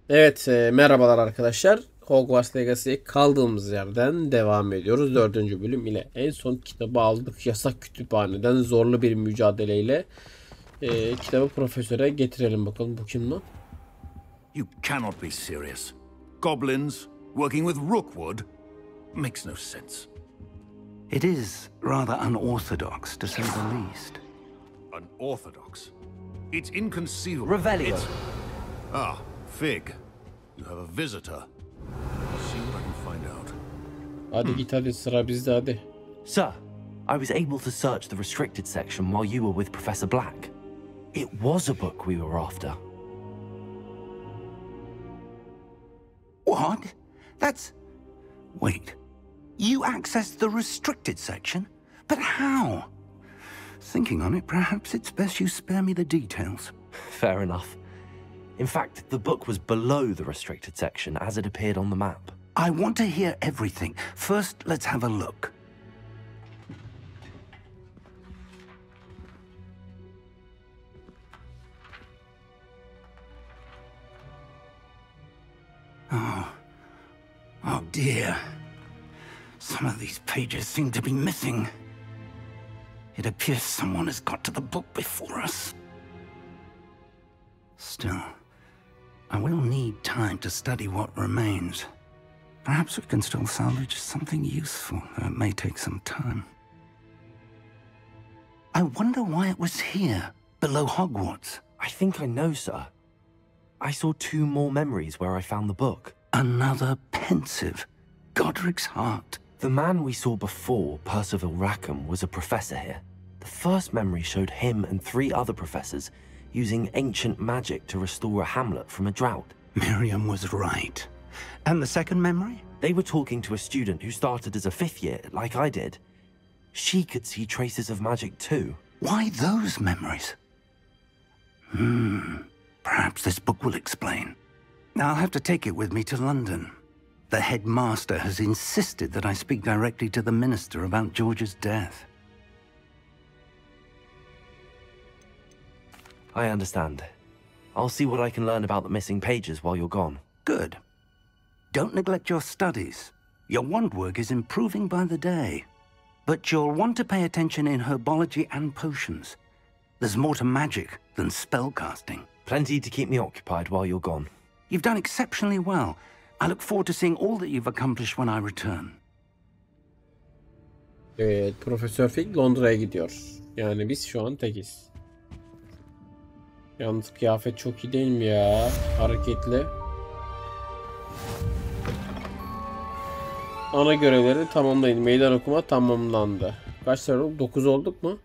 Evet, merhabalar arkadaşlar. Hogwarts Legacy'ye kaldığımız yerden devam ediyoruz. 4. bölüm ile en son kitabı aldık. Yasak kütüphaneden zorlu bir mücadeleyle kitabı profesöre getirelim bakalım. Bu kim lan? You cannot be serious. Goblins working with Rookwood makes no sense. It is rather unorthodox, to say the least. Unorthodox? It's inconceivable. Revelio. Fig. You have a visitor. See what I can find out. Hadi git hadi, sıra bizde hadi. Sir, I was able to search the restricted section while you were with Professor Black. It was a book we were after. What? Wait. You accessed the restricted section? But how? Thinking on it, perhaps it's best you spare me the details. Fair enough. In fact, the book was below the restricted section as it appeared on the map. I want to hear everything. First, let's have a look. Oh dear. Some of these pages seem to be missing. It appears someone has got to the book before us. Still, I will need time to study what remains. Perhaps we can still salvage something useful, though it may take some time. I wonder why it was here, below Hogwarts. I think I know, sir. I saw 2 more memories where I found the book. Another pensive. Godric's heart. The man we saw before, Percival Rackham, was a professor here. The first memory showed him and 3 other professors using ancient magic to restore a hamlet from a drought. Miriam was right. And the second memory? They were talking to a student who started as a 5th year, like I did. She could see traces of magic too. Why those memories? Perhaps this book will explain. I'll have to take it with me to London. The headmaster has insisted that I speak directly to the minister about George's death. I understand. I'll see what I can learn about the missing pages while you're gone. Good. Don't neglect your studies. Your wand work is improving by the day. But you'll want to pay attention in herbology and potions. There's more to magic than spellcasting. Plenty to keep me occupied while you're gone. You've done exceptionally well. I look forward to seeing all that you've accomplished when I return. Evet, Profesör Fig Londra'ya gidiyor. Yani biz şu an tekiz. Yalnız kıyafet çok iyi değil mi ya? Hareketli. Ana görevleri tamamlayın. Meydan okuma tamamlandı. Kaç tane oldu? 9 olduk mu?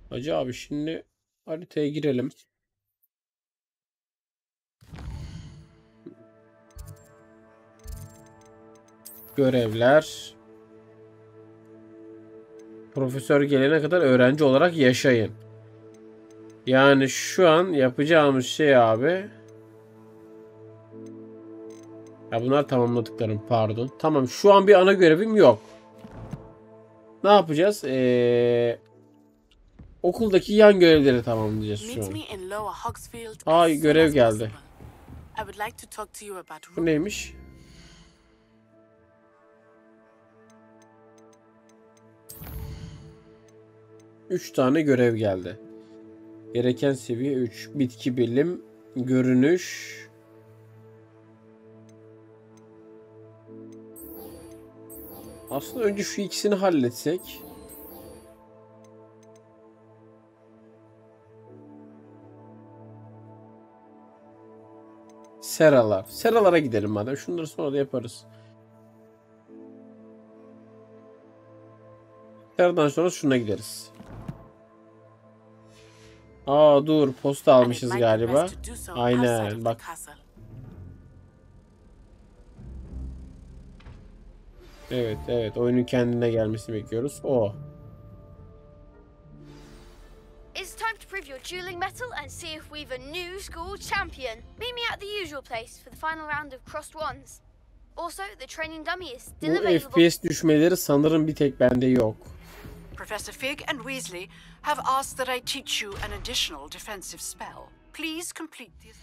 Hacı abi şimdi haritaya girelim. Görevler. Profesör gelene kadar öğrenci olarak yaşayın. Yani şu an yapacağımız şey abi. Ya bunlar tamamladıklarım, pardon. Tamam, şu an bir ana görevim yok. Ne yapacağız? Okuldaki yan görevleri tamamlayacağız şu an. Ay, görev geldi. Bu neymiş? Üç tane görev geldi. Gereken seviye 3. Bitki bilim, görünüş. Aslında önce şu ikisini halletsek. Seralar. Seralara gidelim madem. Şunları sonra da yaparız. Seradan sonra şuna gideriz. Aa dur, posta almışız galiba. Aynen bak. Evet, oyunun kendine gelmesini bekliyoruz. O. It's time to prove your dueling mettle and see if we've a new school champion. Meet me at the usual place for the final round of crossed ones. Also, the training dummy is still available. Bu FPS düşmeleri sanırım bir tek bende yok. Professor Fig and Weasley have asked that I teach you an additional defensive spell. Please complete this.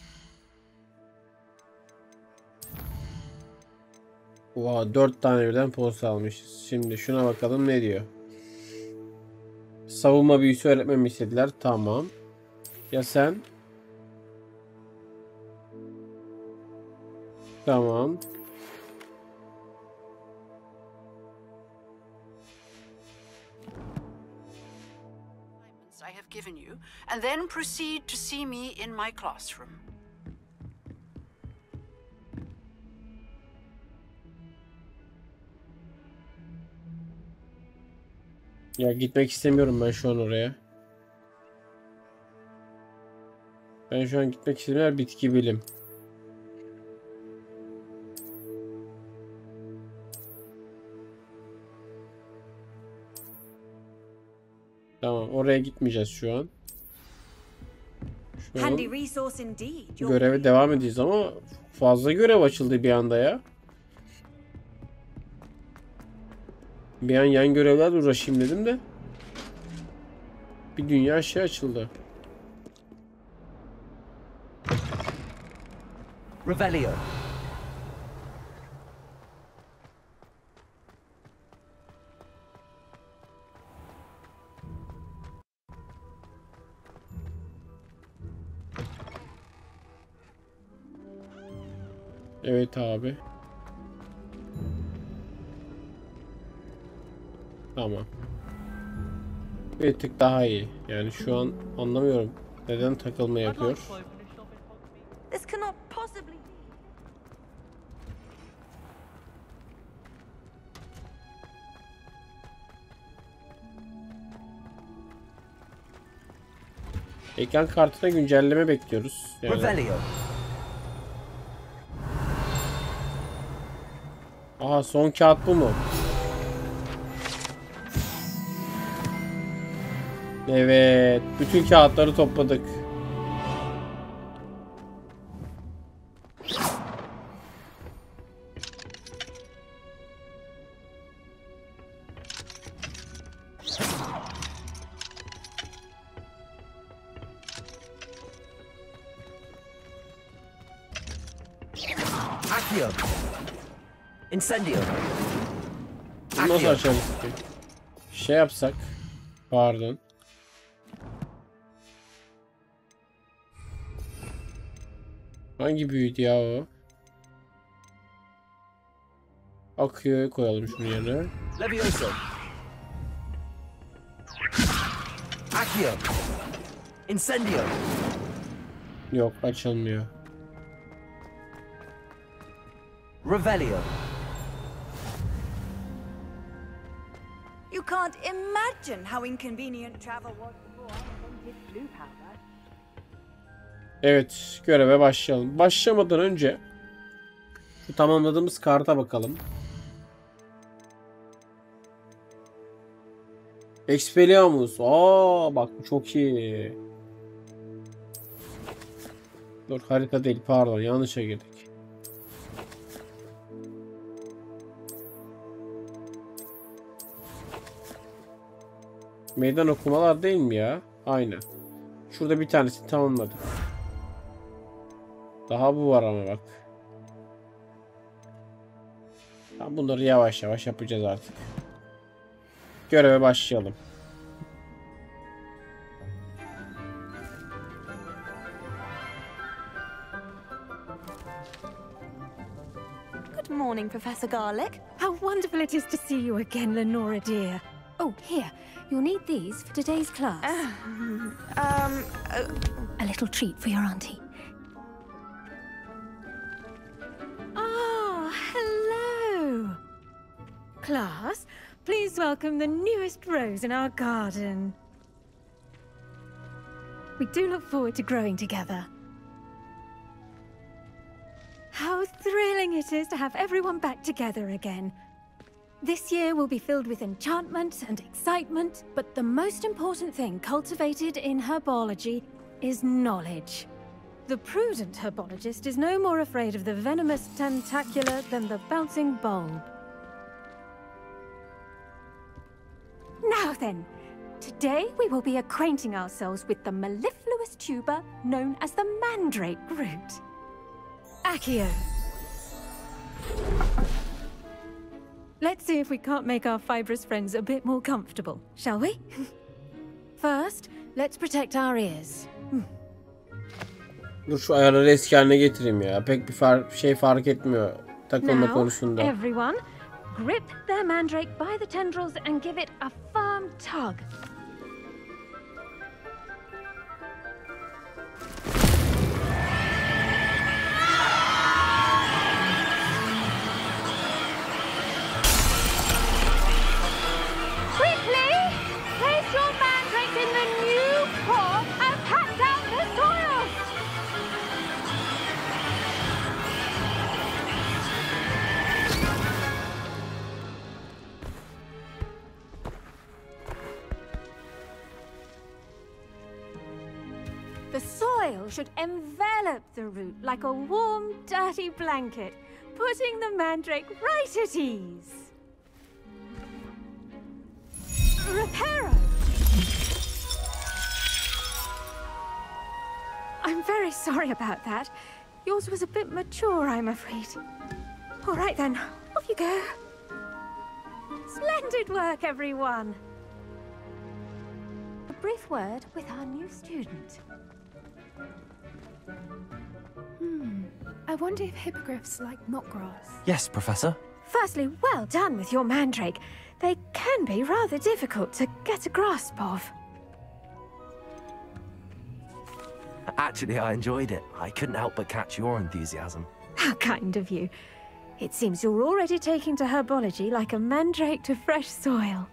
Oha, 4 tane birden posta almışız. Şimdi şuna bakalım ne diyor. Savunma büyüsü öğretmemi istediler. Tamam. Ya sen? Tamam. I have given you, and then proceed to see me in my classroom. Ya gitmek istemiyorum ben şu an oraya. Ben şu an gitmek istemiyorum. Bitki bilim. Tamam, oraya gitmeyeceğiz şu an. Şu an Handy resource indeed. göreve devam edeceğiz ama fazla görev açıldı bir anda ya. Bir an yan görevlerle uğraşayım dedim de bir dünya şey açıldı. Revelio. Evet abi. Tamam. Bir tık daha iyi. Yani şu an anlamıyorum neden takılma yapıyor. This cannot possibly be. Ekran kartına güncelleme bekliyoruz. Yani Revelio. aha, son kağıt bu mu? Evet, bütün kağıtları topladık. Accio. Incendio. Bunu nasıl açarız ki? Şey yapsak. Pardon. Hangi büyüydü ya o? Akıyor, koyalım şunun yerine. Levioso. Accio. Incendio. Yok, açılmıyor. Revelio. You can't imagine how inconvenient travel was before I invented blue powder. Evet, göreve başlayalım. Başlamadan önce şu tamamladığımız karta bakalım. Expelliarmus. Aa, bak bu çok iyi. Dur, harita değil, pardon, yanlışa girdik. Meydan okumalar değil mi ya? Aynen. Şurada bir tanesini tamamladık. Daha bu var ama bak. Tamam, bunları yavaş yavaş yapacağız artık. Göreve başlayalım. Good morning, Professor Garlic. How wonderful it is to see you again, Lenora dear. Oh, here. You'll need these for today's class. A little treat for your auntie. Ah, hello. Class, please welcome the newest rose in our garden. We do look forward to growing together. How thrilling it is to have everyone back together again. This year will be filled with enchantment and excitement, but the most important thing cultivated in herbology is knowledge. The prudent herbologist is no more afraid of the venomous tentacular than the bouncing bulb. Now then, today we will be acquainting ourselves with the mellifluous tuber known as the mandrake root. Accio. Let's see if we can't make our fibrous friends a bit more comfortable, shall we? First, let's protect our ears. Dur şu ayarları eski haline getireyim ya. Pek bir şey fark etmiyor takılma konusunda. Everyone, grip their mandrake by the tendrils and give it a firm tug. Quickly, place your mandrake in the new pot and pat down the soil. The soil should envelop the root like a warm, dirty blanket, putting the mandrake right at ease. Reparo! I'm very sorry about that. Yours was a bit mature, I'm afraid. All right then, off you go. Splendid work, everyone. A brief word with our new student. I wonder if hippogriffs like mock grass. Yes, Professor. Firstly, well done with your mandrake. They can be rather difficult to get a grasp of. Actually, I enjoyed it. I couldn't help but catch your enthusiasm. How kind of you. It seems you're already taking to herbology like a mandrake to fresh soil.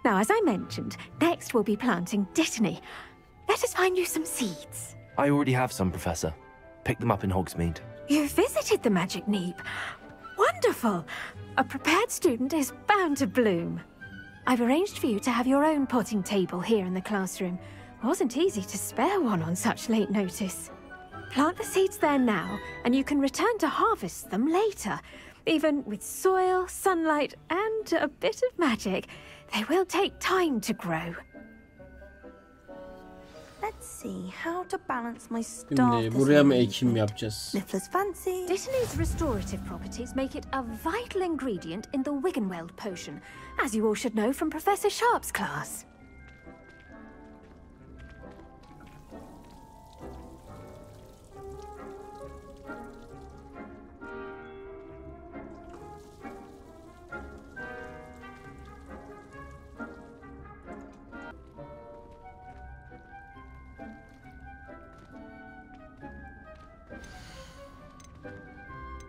Now, as I mentioned, next we'll be planting dittany. Let us find you some seeds. I already have some, Professor. Pick them up in Hogsmeade. You visited the Magic Neep. Wonderful! A prepared student is bound to bloom. I've arranged for you to have your own potting table here in the classroom. Wasn't easy to spare one on such late notice. Plant the seeds there now, and you can return to harvest them later. Even with soil, sunlight, and a bit of magic, they will take time to grow. Let's see how to balance my Şimdi starters. buraya mı ekim yapacağız? Sniffler's fancy. Dittany's restorative properties make it a vital ingredient in the Wiggenweld potion, as you all should know from Professor Sharp's class.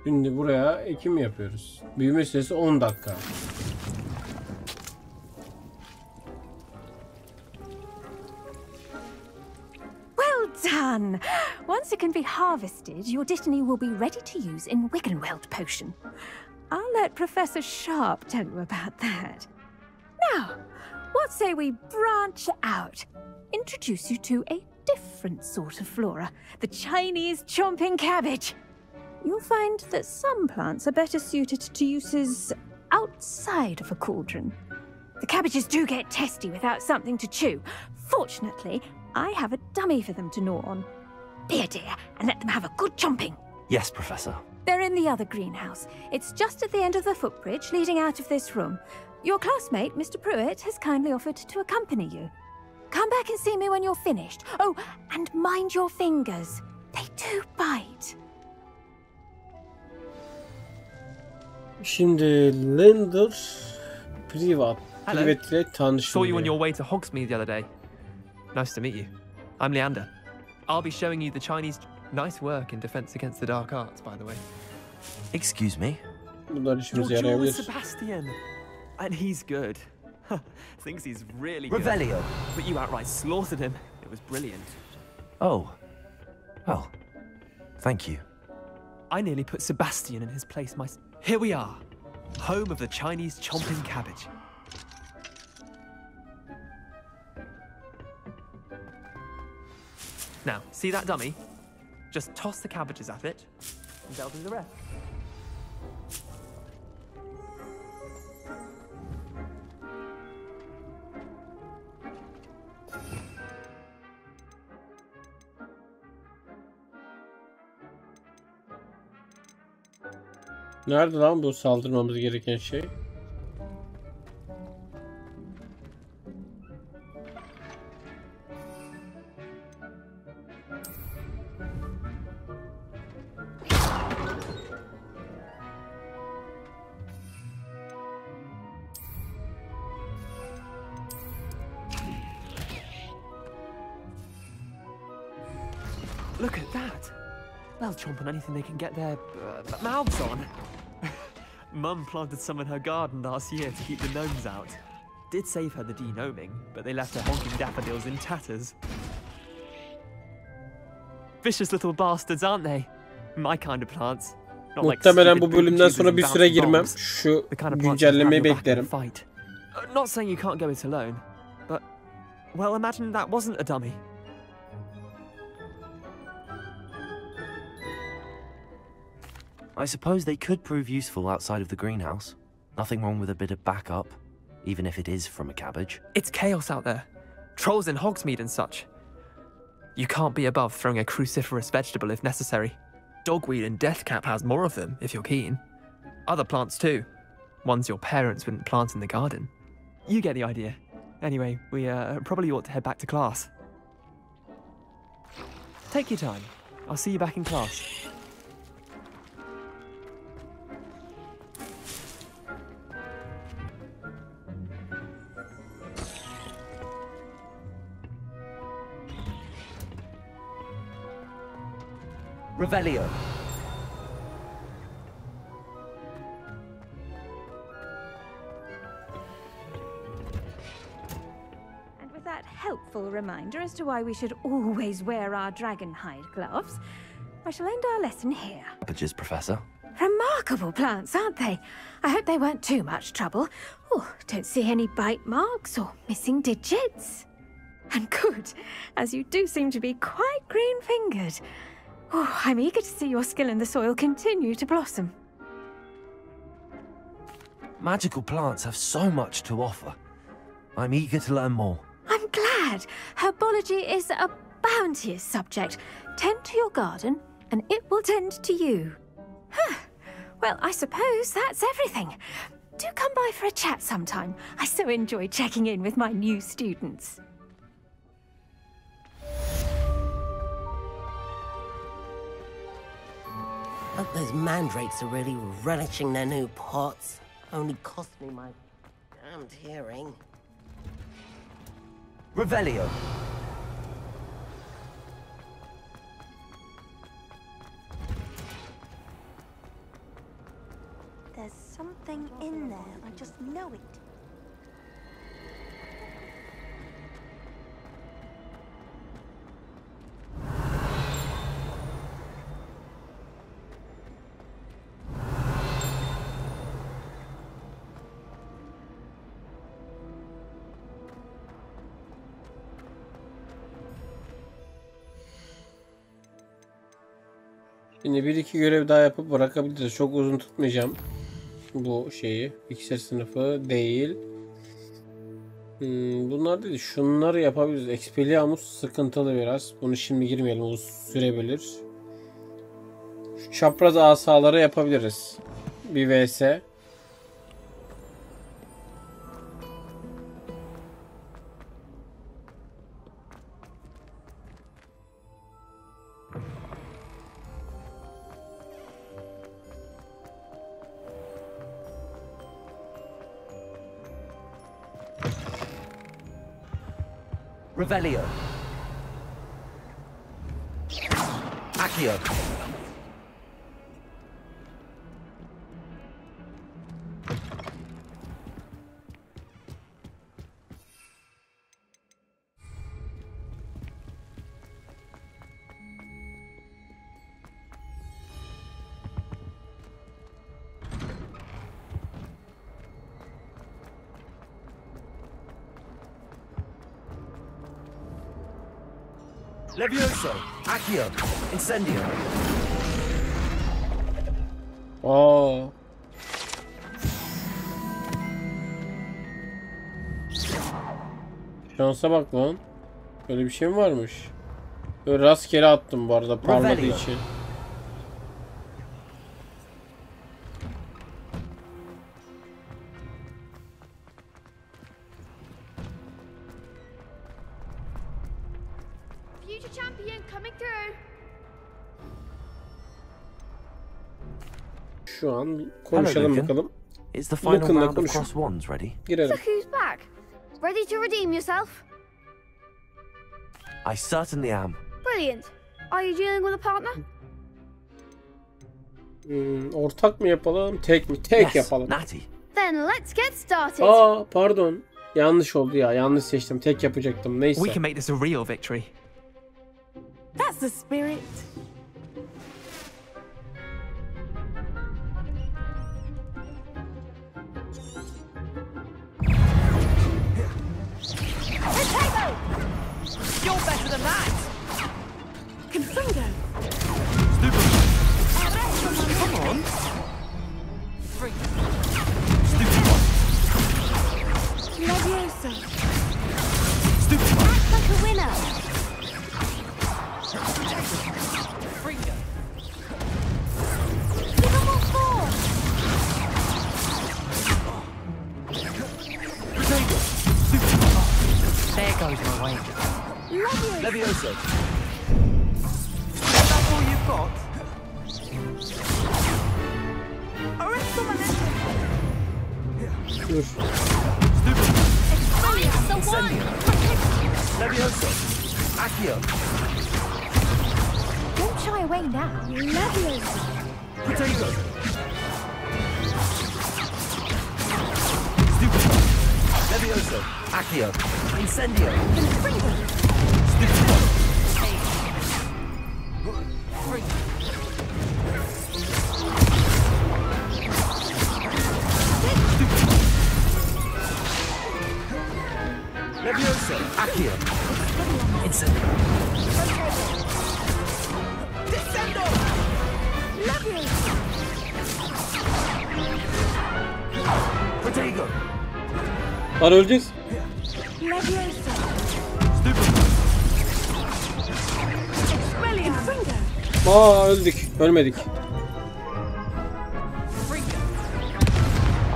Şimdi buraya ekim yapıyoruz. Büyüme süresi 10 dakika. Well done! Once it can be harvested, your dittany will be ready to use in Wiggenweld potion. I'll let Professor Sharp tell you about that. Now, what say we branch out? Introduce you to a different sort of flora, the Chinese chomping cabbage. You'll find that some plants are better suited to uses outside of a cauldron. The cabbages do get testy without something to chew. Fortunately, I have a dummy for them to gnaw on. Be a dear and let them have a good chomping. Yes, Professor. They're in the other greenhouse. It's just at the end of the footbridge leading out of this room. Your classmate, Mr. Pruitt, has kindly offered to accompany you. Come back and see me when you're finished. Oh, and mind your fingers. They do bite. Şimdi Lender Privat ile tanışın. Saw you on your way to Hogsmeade the other day. Nice to meet you. I'm Leander. I'll be showing you the Chinese. Nice work in defense against the dark arts, by the way. Excuse me? Bunlar işimize Your duel yarayabilir. with Sebastian. And he's good. Thinks he's really good. Revelio. But you outright slaughtered him. It was brilliant. Oh. Well, thank you. I nearly put Sebastian in his place myself. Here we are, home of the Chinese chomping cabbage. Now, see that dummy? Just toss the cabbages at it, and they'll do the rest. Nerede lan bu saldırmamız gereken şey? Look at that. They'll chomp on anything they can get their mouths on. Mum planted some in her garden last year to keep the gnomes out. Did save her the de-gnoming, but they left her honking daffodils in tatters. Vicious little bastards, aren't they? My kind of plants. Muhtemelen bu bölümden sonra bir süre girmem. Şu güncellemeyi beklerim. Not saying you can't go it alone, but well, imagine that wasn't a dummy. I suppose they could prove useful outside of the greenhouse. Nothing wrong with a bit of backup, even if it is from a cabbage. It's chaos out there. Trolls in Hogsmeade and such. You can't be above throwing a cruciferous vegetable if necessary. Dogweed and deathcap has more of them, if you're keen. Other plants too. Ones your parents wouldn't plant in the garden. You get the idea. Anyway, we probably ought to head back to class. Take your time. I'll see you back in class. Revelio. And with that helpful reminder as to why we should always wear our dragon hide gloves, I shall end our lesson here. Cabbages, Professor. Remarkable plants, aren't they? I hope they weren't too much trouble. Oh, don't see any bite marks or missing digits. And good, as you do seem to be quite green-fingered. Oh, I'm eager to see your skill in the soil continue to blossom. Magical plants have so much to offer. I'm eager to learn more. I'm glad. Herbology is a bounteous subject. Tend to your garden, and it will tend to you. Huh. Well, I suppose that's everything. Do come by for a chat sometime. I so enjoy checking in with my new students. Hope those mandrakes are really relishing their new pots. Only cost me my damned hearing. Revelio. There's something in there. I just know it. Şimdi bir iki görev daha yapıp bırakabiliriz. Çok uzun tutmayacağım bu şeyi. Bilgisayar sınıfı değil. Bunlar değil. Şunları yapabiliriz. Expelliarmus sıkıntılı biraz. Bunu şimdi girmeyelim. O sürebilir. Şu çapraz asaları yapabiliriz. Bir vs. Revelio. Accio. Levioso, Accio, Incendio. Aa. Şansa bak lan. Böyle bir şey mi varmış? Böyle rastgele attım bu arada parladığı için. Şu an konuşalım bakalım. Is the final round of cross wands ready? So who's back? Ready to redeem yourself? I certainly am. Brilliant. Are you dealing with a partner? Ortak mı yapalım, tek mi? Tek yapalım. Then let's get started. Aa, pardon. Yanlış oldu ya. Yanlış seçtim. Tek yapacaktım. Neyse. We can make this a real victory. That's the spirit. You're better than that! Confringo! Come on! Levioso! Act like a winner. Give them all four. There goes my wager. Levioso! Is that all you've got? Dur. Levioso! Accio! Don't shy away now. Levioso! Potato! Levioso! Accio! Incendio! Levioso! Accio! Incendio! Descendo! Potato! Lan öleceğiz. Aa, öldük. Ölmedik.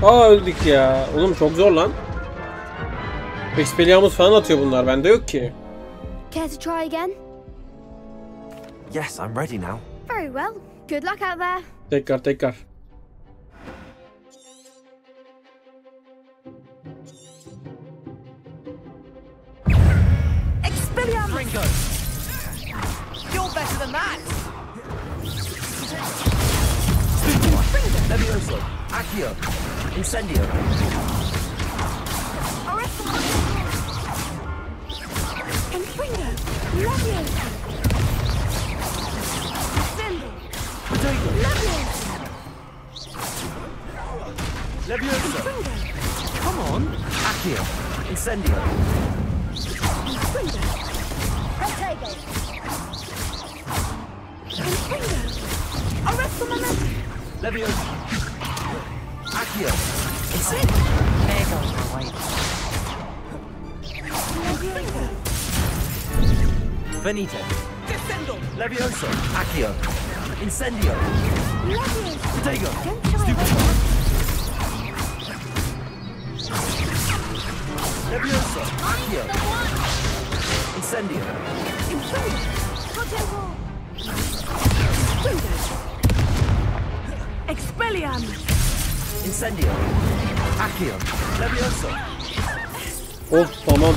Aa, öldük ya. Oğlum çok zor lan. Expelliarmus falan atıyor bunlar. Bende yok ki. Care to try again? Yes, I'm ready now. Very well. Good luck out there. Tekrar. Ringo! You're better than that! Levioso! Accio! Incendio! Levioso! Come on! Accio! Incendio! Levioso! Accio! Incendio! There goes my wager. Venite! Descendo! Levioso! Accio! Incendio! Potato! Levioso! Accio! Incendio! Expelliarmus! Incendio! Accio! Levioso! Of, tamam.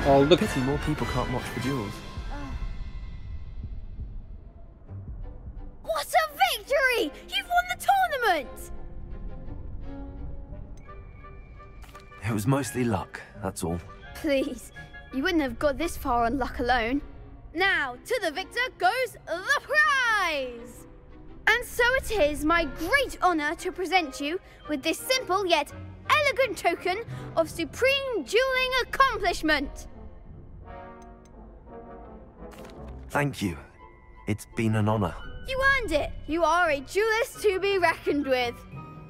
Aldık. Pity more people can't watch the duels. What a victory! You've won the tournament! It was mostly luck, that's all. Please, you wouldn't have got this far on luck alone. Now, to the victor goes the prize! And so it is my great honour to present you with this simple yet elegant token of supreme dueling accomplishment. Thank you. It's been an honor. You earned it. You are a duelist to be reckoned with.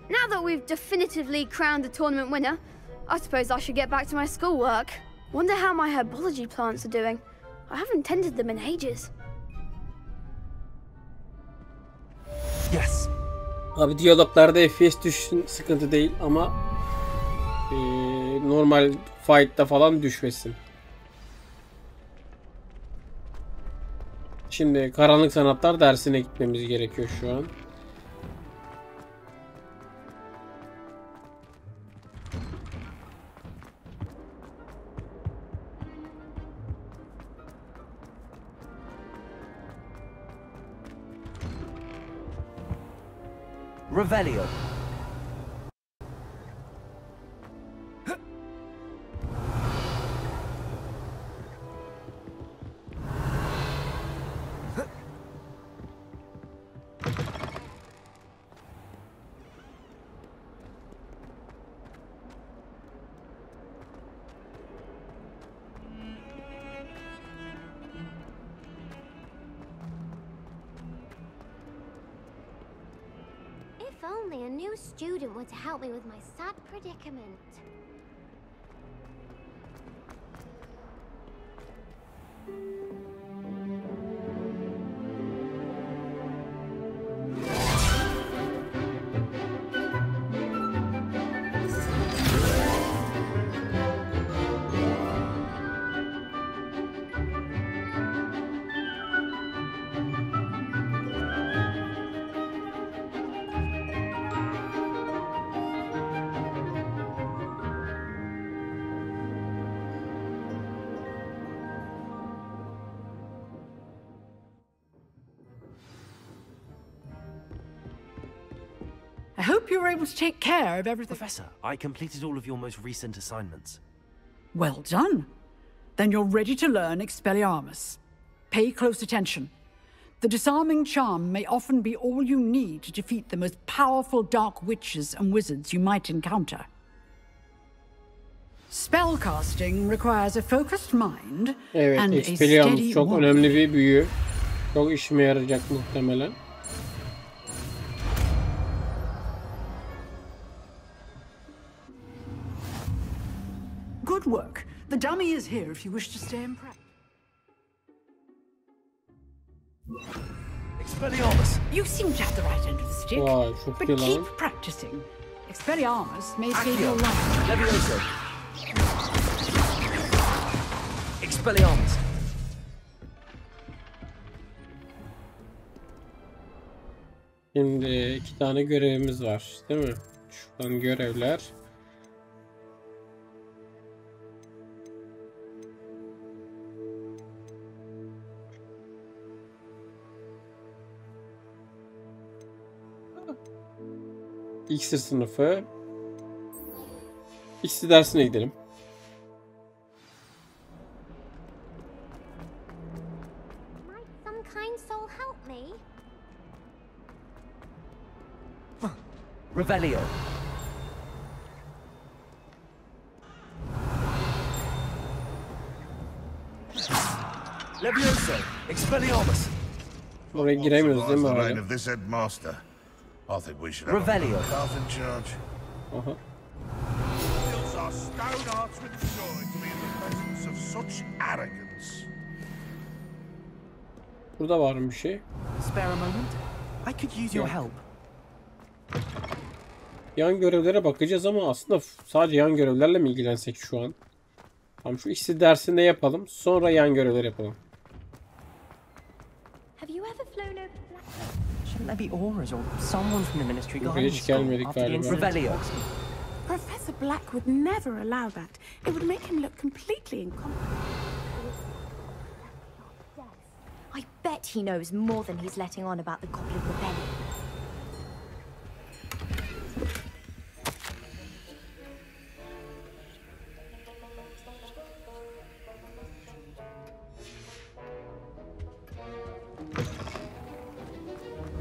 Now that we've definitively crowned the tournament winner, I suppose I should get back to my schoolwork. Wonder how my herbology plants are doing. I haven't tended them in ages. Yes. Abi diyaloglarda FPS düşsün sıkıntı değil ama normal fight'ta falan düşmesin. Şimdi karanlık sanatlar dersine gitmemiz gerekiyor şu an. Revelio. If only a new student were to help me with my sad predicament. I hope you were able to take care of everything. Professor, I completed all of your most recent assignments. Well done. Then you're ready to learn Expelliarmus. Pay close attention. The disarming charm may often be all you need to defeat the most powerful dark witches and wizards you might encounter. Spellcasting requires a focused mind Evet, and a Expelliarmus steady çok will. önemli bir büyü. Çok işime yarayacak muhtemelen. Good work. The dummy is here if you wish to stay and practice. Expelliarmus! You seem to have the right end of the stick, Vay, çok but iyi keep lan. practicing. Expelliarmus may save your life. Levioso! Expelliarmus! Şimdi 2 tane görevimiz var, değil mi? Şuradan görevler. İksir sınıfı. İksir dersine gidelim. Might some kind soul help me? Revelio. Levioso! Expelliarmus! Oraya giremiyoruz değil mi The reign hala? of this headmaster. I think we should have Revelio. a path in charge. Aha. Fills our stone hearts with joy to be in the presence of such arrogance. Burada var mı bir şey? Spare a moment? I could use your help. Yan görevlere bakacağız ama aslında sadece yan görevlerle mi ilgilensek şu an? Tamam, şu ikisi dersinde yapalım. Sonra yan görevler yapalım. Have you ever flown over Black? Shouldn't there be auras or someone from the ministry Buraya guiding hiç the school gelmedik after the galiba. incident? Revelio. Professor Black would never allow that. It would make him look completely incompetent. I bet he knows more than he's letting on about the Goblin Rebellion.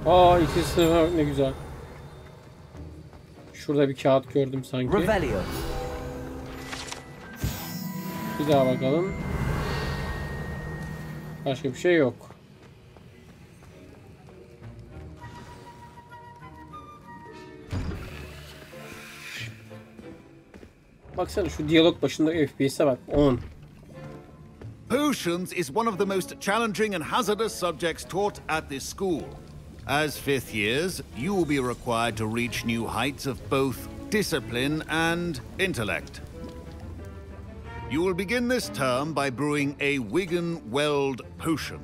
Aa, ikisine bak ne güzel. Şurada bir kağıt gördüm sanki. Revelio. Bir daha bakalım. Başka bir şey yok. Baksana şu diyalog başında FPS'e bak. 10. Potions is one of the most challenging and hazardous subjects taught at this school. As fifth years, you will be required to reach new heights of both discipline and intellect. You will begin this term by brewing a Wigan-Weld potion.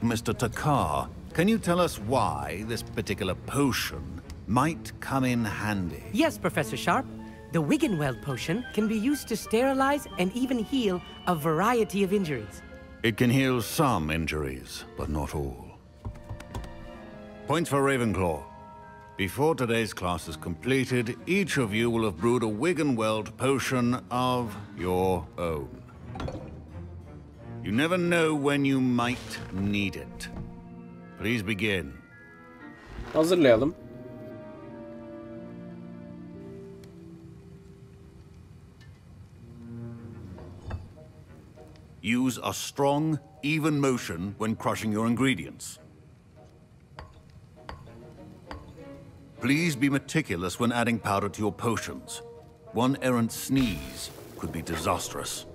Mr. Takar, can you tell us why this particular potion might come in handy? Yes, Professor Sharp. The Wigan-Weld potion can be used to sterilize and even heal a variety of injuries. It can heal some injuries, but not all. Points for Ravenclaw. Before today's class is completed, each of you will have brewed a Wiggenweld potion of your own. You never know when you might need it. Please begin. Hazırlayalım. Use a strong, even motion when crushing your ingredients. Please be meticulous when adding powder to your potions. One errant sneeze could be disastrous.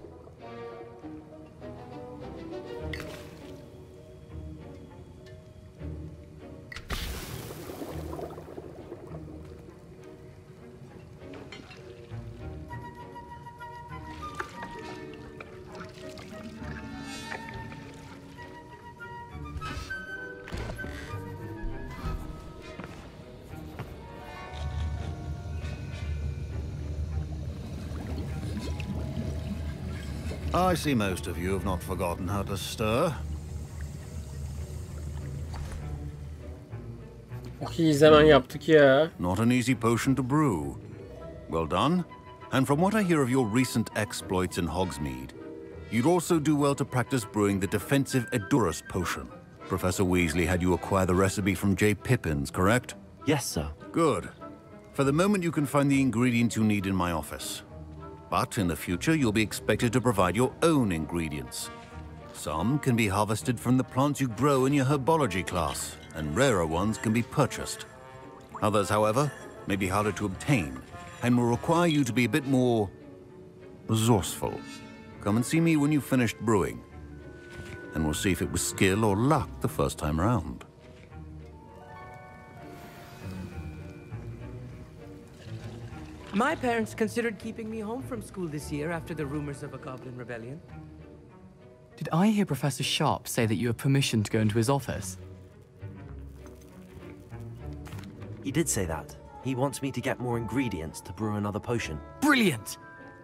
I see most of you have not forgotten how to stir. İyi hemen yaptık ya. Not an easy potion to brew. Well done. And from what I hear of your recent exploits in Hogsmeade, you'd also do well to practice brewing the defensive Edurus potion. Professor Weasley had you acquire the recipe from J. Pippin's, correct? Yes, sir. Good. For the moment, you can find the ingredients you need in my office. But in the future, you'll be expected to provide your own ingredients. Some can be harvested from the plants you grow in your herbology class, and rarer ones can be purchased. Others, however, may be harder to obtain, and will require you to be a bit more resourceful. Come and see me when you've finished brewing, and we'll see if it was skill or luck the first time around. My parents considered keeping me home from school this year after the rumors of a goblin rebellion. Did I hear Professor Sharp say that you have permission to go into his office? He did say that. He wants me to get more ingredients to brew another potion. Brilliant!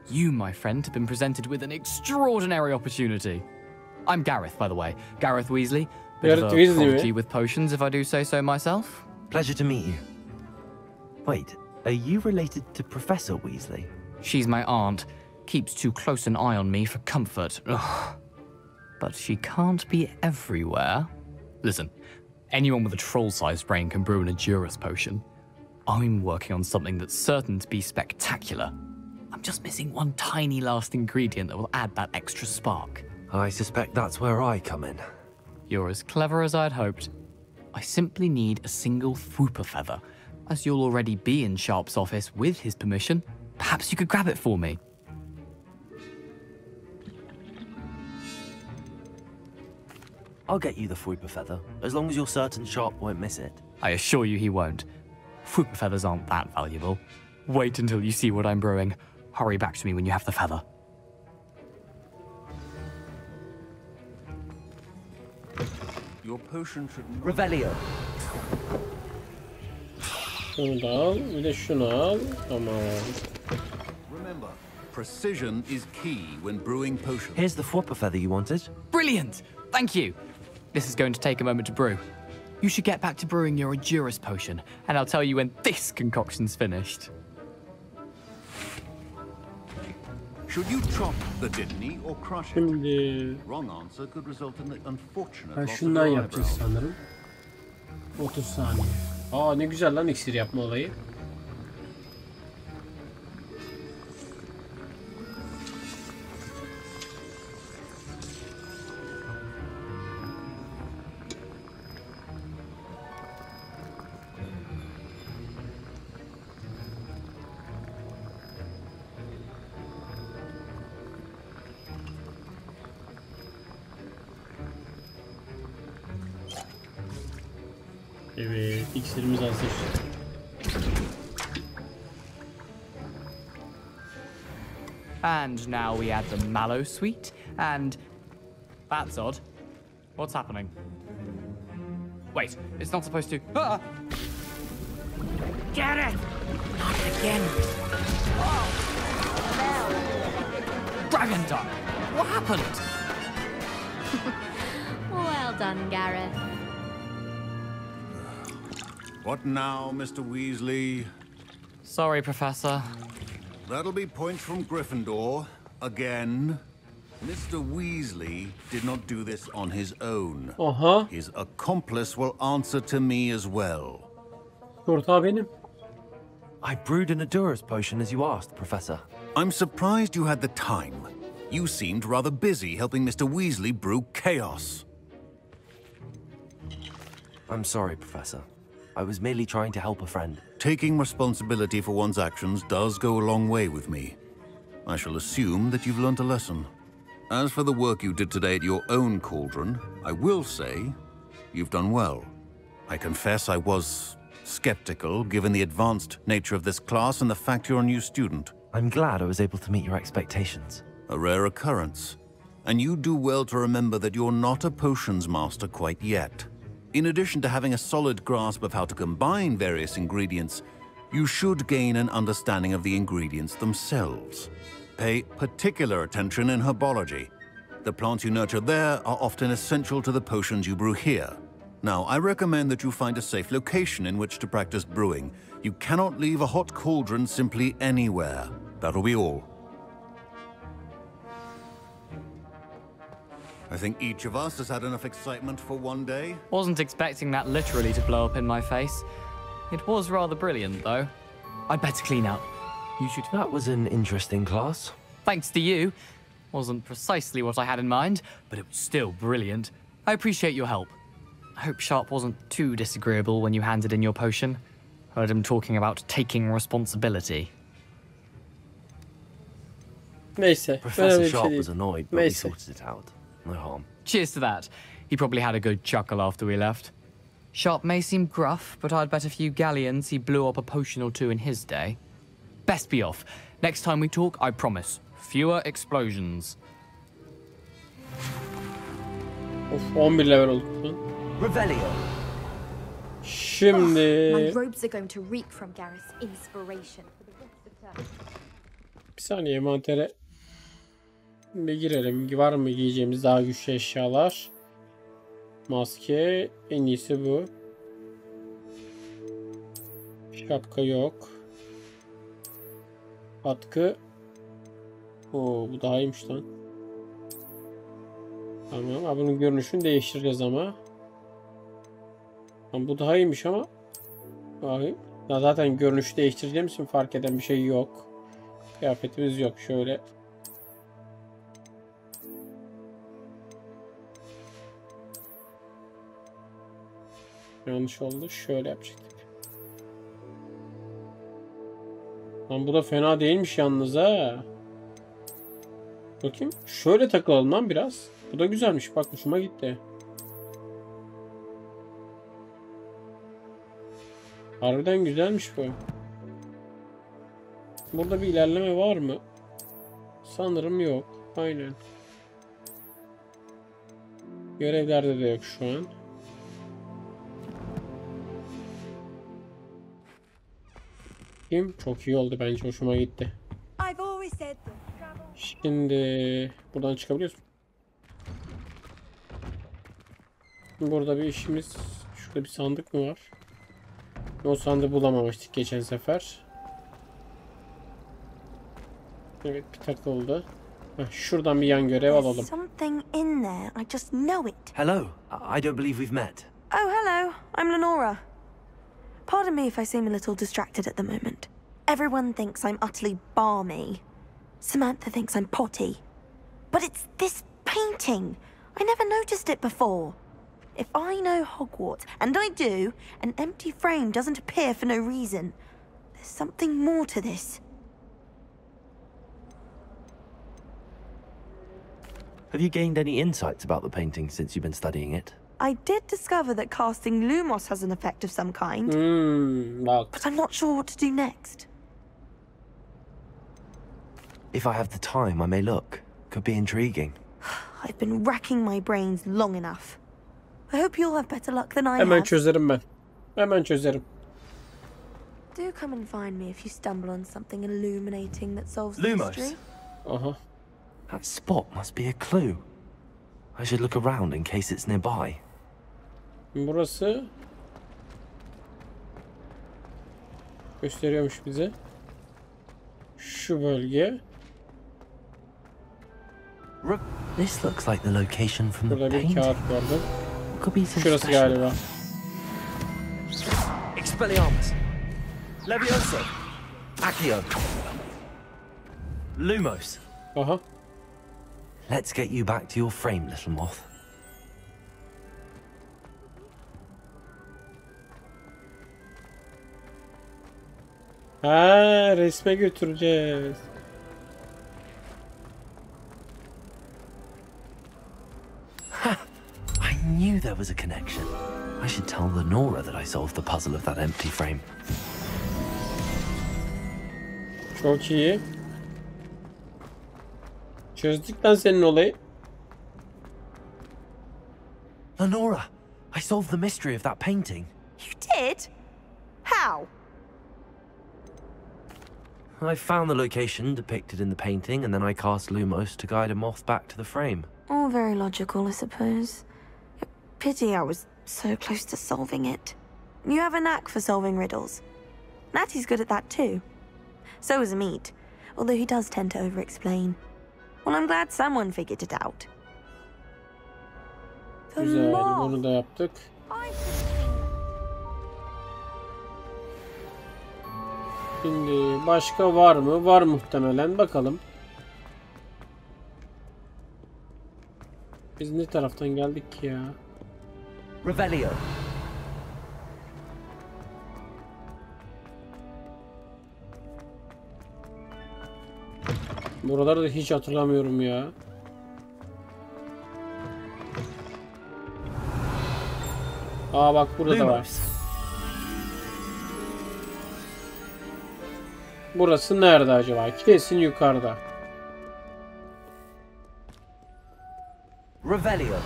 You, my friend, have been presented with an extraordinary opportunity. I'm Gareth, by the way. Gareth Weasley. Bit of a prodigy with potions, if I do say so myself. Pleasure to meet you. Wait, are you related to Professor Weasley? She's my aunt. Keeps too close an eye on me for comfort. Ugh. But she can't be everywhere. Listen, anyone with a troll-sized brain can brew an Edurus potion. I'm working on something that's certain to be spectacular. I'm just missing one tiny last ingredient that will add that extra spark. I suspect that's where I come in. You're as clever as I'd hoped. I simply need a single Fwooper feather. As you'll already be in Sharp's office with his permission, perhaps you could grab it for me. I'll get you the Fwooper feather, as long as you're certain Sharp won't miss it. I assure you he won't. Fwooper feathers aren't that valuable. Wait until you see what I'm brewing. Hurry back to me when you have the feather. Your potion should... Revelio. Şunu da al, bir de şunu al. Tamam. Remember, precision is key when brewing potions. Here's the Fwooper feather you wanted. Brilliant! Thank you. This is going to take a moment to brew. You should get back to brewing your Edurus potion, and I'll tell you when this concoction's finished. Should you chop the Didney or crush it? Şimdi... Wrong answer could result in the unfortunate Ha, loss of şundan your yapacağız eyebrow. sanırım. 30 saniye. Aa ne güzel lan iksir yapma olayı. Evet, iksirimiz hazır. And now we add the mallow sweet, and... That's odd. What's happening? Wait, it's not supposed to... Ah! Get it! Not again. Oh! Dragon Duck! What happened? Well done, Gareth. What now, Mr. Weasley? Sorry, Professor. That'll be points from Gryffindor. Again. Mr. Weasley did not do this on his own. His accomplice will answer to me as well. I brewed an Adura's potion as you asked, Professor. I'm surprised you had the time. You seemed rather busy helping Mr. Weasley brew chaos. I'm sorry, Professor. I was merely trying to help a friend. Taking responsibility for one's actions does go a long way with me. I shall assume that you've learnt a lesson. As for the work you did today at your own cauldron, I will say you've done well. I confess I was skeptical, given the advanced nature of this class and the fact you're a new student. I'm glad I was able to meet your expectations. A rare occurrence. And you do well to remember that you're not a potions master quite yet. In addition to having a solid grasp of how to combine various ingredients, you should gain an understanding of the ingredients themselves. Pay particular attention in herbology. The plants you nurture there are often essential to the potions you brew here. Now, I recommend that you find a safe location in which to practice brewing. You cannot leave a hot cauldron simply anywhere. That'll be all. I think each of us has had enough excitement for one day. Wasn't expecting that literally to blow up in my face. It was rather brilliant, though. I'd better clean up. You should. That was an interesting class. Thanks to you. Wasn't precisely what I had in mind, but it was still brilliant. I appreciate your help. I hope Sharp wasn't too disagreeable when you handed in your potion. Heard him talking about taking responsibility. Neyse. Professor Sharp was annoyed, but we sorted it out. No harm. Cheers to that. He probably had a good chuckle after we left. Sharp may seem gruff, but I'd bet a few galleons he blew up a potion or two in his day. Best be off. Next time we talk, I promise. Fewer explosions. Of 11 level olduk lan. Revelio. Şimdi My robes are going to reek from Gareth's inspiration. bir saniye envantere bir girelim. Var mı giyeceğimiz daha güçlü eşyalar? Maske en iyisi bu. Şapka yok. Atkı. Oo, bu daha iyiymiş lan. Tamam. Bunun görünüşünü değiştireceğiz ama. Bu daha iyiymiş ama. Bakayım. Zaten görünüşü değiştireceğim için fark eden bir şey yok. Kıyafetimiz yok. Şöyle. Yanlış oldu. Şöyle yapacaktık. Lan bu da fena değilmiş yalnız ha. Bakayım. Şöyle takılalım lan biraz. Bu da güzelmiş. Bak hoşuma gitti. Harbiden güzelmiş bu. Burada bir ilerleme var mı? Sanırım yok. Aynen. Görevlerde de yok şu an. Çok iyi oldu bence. Hoşuma gitti. Şimdi buradan çıkabiliyorsun. Burada bir işimiz. Şurada bir sandık mı var? O sandığı bulamamıştık geçen sefer. Evet, bir takıldı. Şuradan bir yan görev alalım. Something in there. I just know it. Hello. I don't believe we've met. Oh, hello. I'm Lenora. Pardon me if I seem a little distracted at the moment. Everyone thinks I'm utterly balmy. Samantha thinks I'm potty. But it's this painting. I never noticed it before. If I know Hogwarts, and I do, an empty frame doesn't appear for no reason. There's something more to this. Have you gained any insights about the painting since you've been studying it? I did discover that casting Lumos has an effect of some kind. But I'm not sure what to do next. If I have the time, I may look. Could be intriguing. I've been racking my brains long enough. I hope you'll have better luck than I Hemen have. çözerim ben. Hemen çözerim. Do come and find me if you stumble on something illuminating that solves the Lumos. mystery. Aha. That spot must be a clue. I should look around in case it's nearby. Burası Gösteriyormuş bize. Şu bölge. This looks like the location from the Burada bir painting. kağıt gördüm. Could be some Şurası special. galiba. Expelliarmus. Levioso. Accio. Lumos. Aha. Let's get you back to your frame, little moth. Ha, resme götüreceğiz. I knew there was a connection. I should tell Lenora that I solved the puzzle of that empty frame. Çok iyi. Çözdük lan senin olayı. Lenora, I solved the mystery of that painting. You did? How? I found the location depicted in the painting, and then I cast Lumos to guide a moth back to the frame. All very logical, I suppose. Pity I was so close to solving it. You have a knack for solving riddles. Natty's good at that too. So is Amit, although he does tend to over-explain. Well, I'm glad someone figured it out. Güzel, bunu da yaptık. Şimdi başka var mı? Var muhtemelen. Bakalım. Biz ne taraftan geldik ki ya? Revelio. Buraları da hiç hatırlamıyorum ya. Aa bak burada da var. Burası nerede acaba? Kesin yukarıda. Revelio.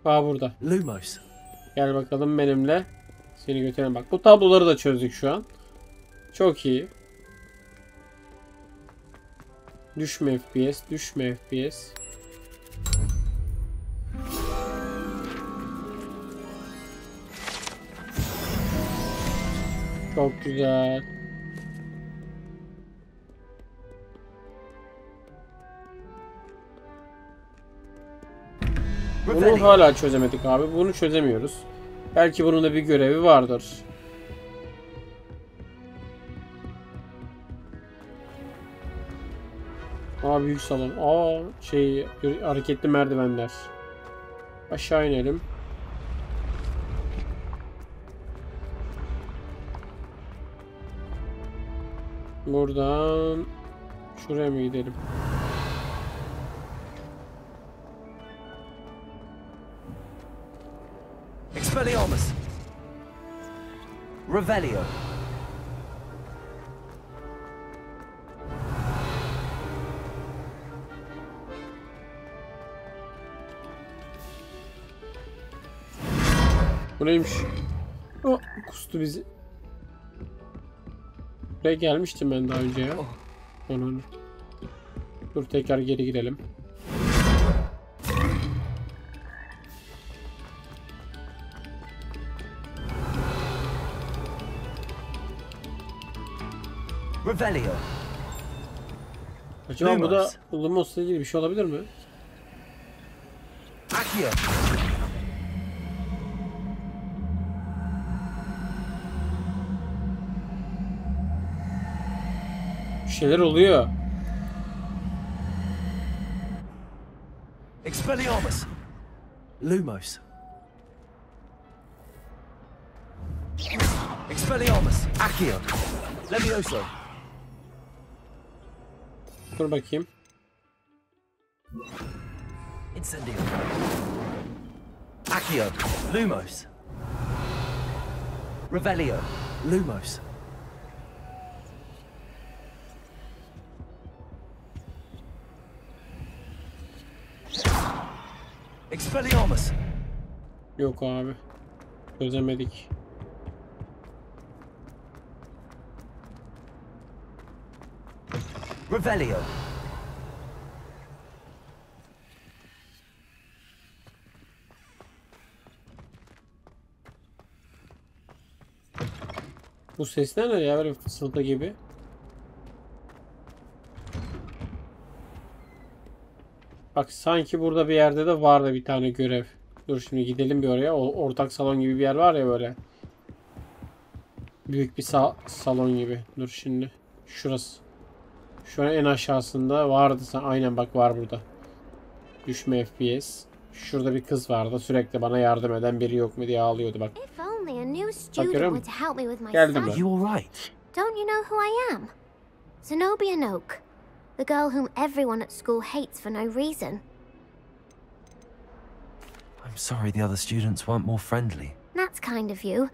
Aa burada. Lumos. Gel bakalım benimle. Seni götürelim. Bak bu tabloları da çözdük şu an. Çok iyi. Düşme FPS, düşme FPS. Çok güzel. Bunu hala çözemedik abi. Bunu çözemiyoruz. Belki bunun da bir görevi vardır. Aa büyük salon. Aa hareketli merdivenler. Aşağı inelim. Buradan şuraya mı gidelim? Expelliarmus. Revelio. Bu neymiş? Oh, kustu bizi. Buraya gelmiştim ben daha önce ya. Onu. Dur tekrar geri gidelim. Revelio. Acaba bu da Lumos'la ilgili bir şey olabilir mi? Accio. Bir şeyler oluyor. Expelliarmus. Lumos. Expelliarmus. Accio. Levioso. Dur bakayım. Incendio. Accio. Lumos. Revelio. Lumos. Expelliarmus. Yok abi. Çözemedik. Revelio. Bu sesler ne ya, böyle fısıltı gibi. Bak sanki burada bir yerde de vardı bir tane görev. Dur şimdi gidelim bir oraya. Ortak salon gibi bir yer var ya böyle. Büyük bir salon gibi. Dur şimdi. Şurası. Şu an en aşağısında vardı. Aynen bak, var burada. Düşme FPS. Şurada bir kız vardı. Sürekli bana yardım eden biri yok mu diye ağlıyordu bak. Bak görüyor musun? Geldim ben. You all right? Don't you know who I am? Zenobia Noak. The girl whom everyone at school hates for no reason. I'm sorry the other students weren't more friendly. That's kind of you.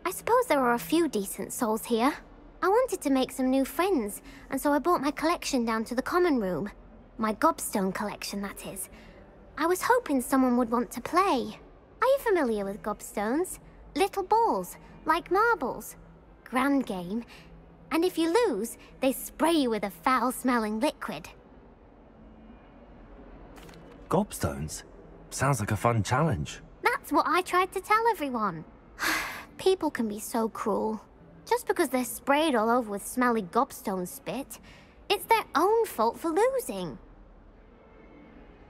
I suppose there are a few decent souls here. I wanted to make some new friends, and so I brought my collection down to the common room. My gobstone collection, that is. I was hoping someone would want to play. Are you familiar with gobstones? Little balls, like marbles. Grand game. And if you lose, they spray you with a foul-smelling liquid. Gobstones? Sounds like a fun challenge. That's what I tried to tell everyone. People can be so cruel. Just because they're sprayed all over with smelly gobstone spit, it's their own fault for losing.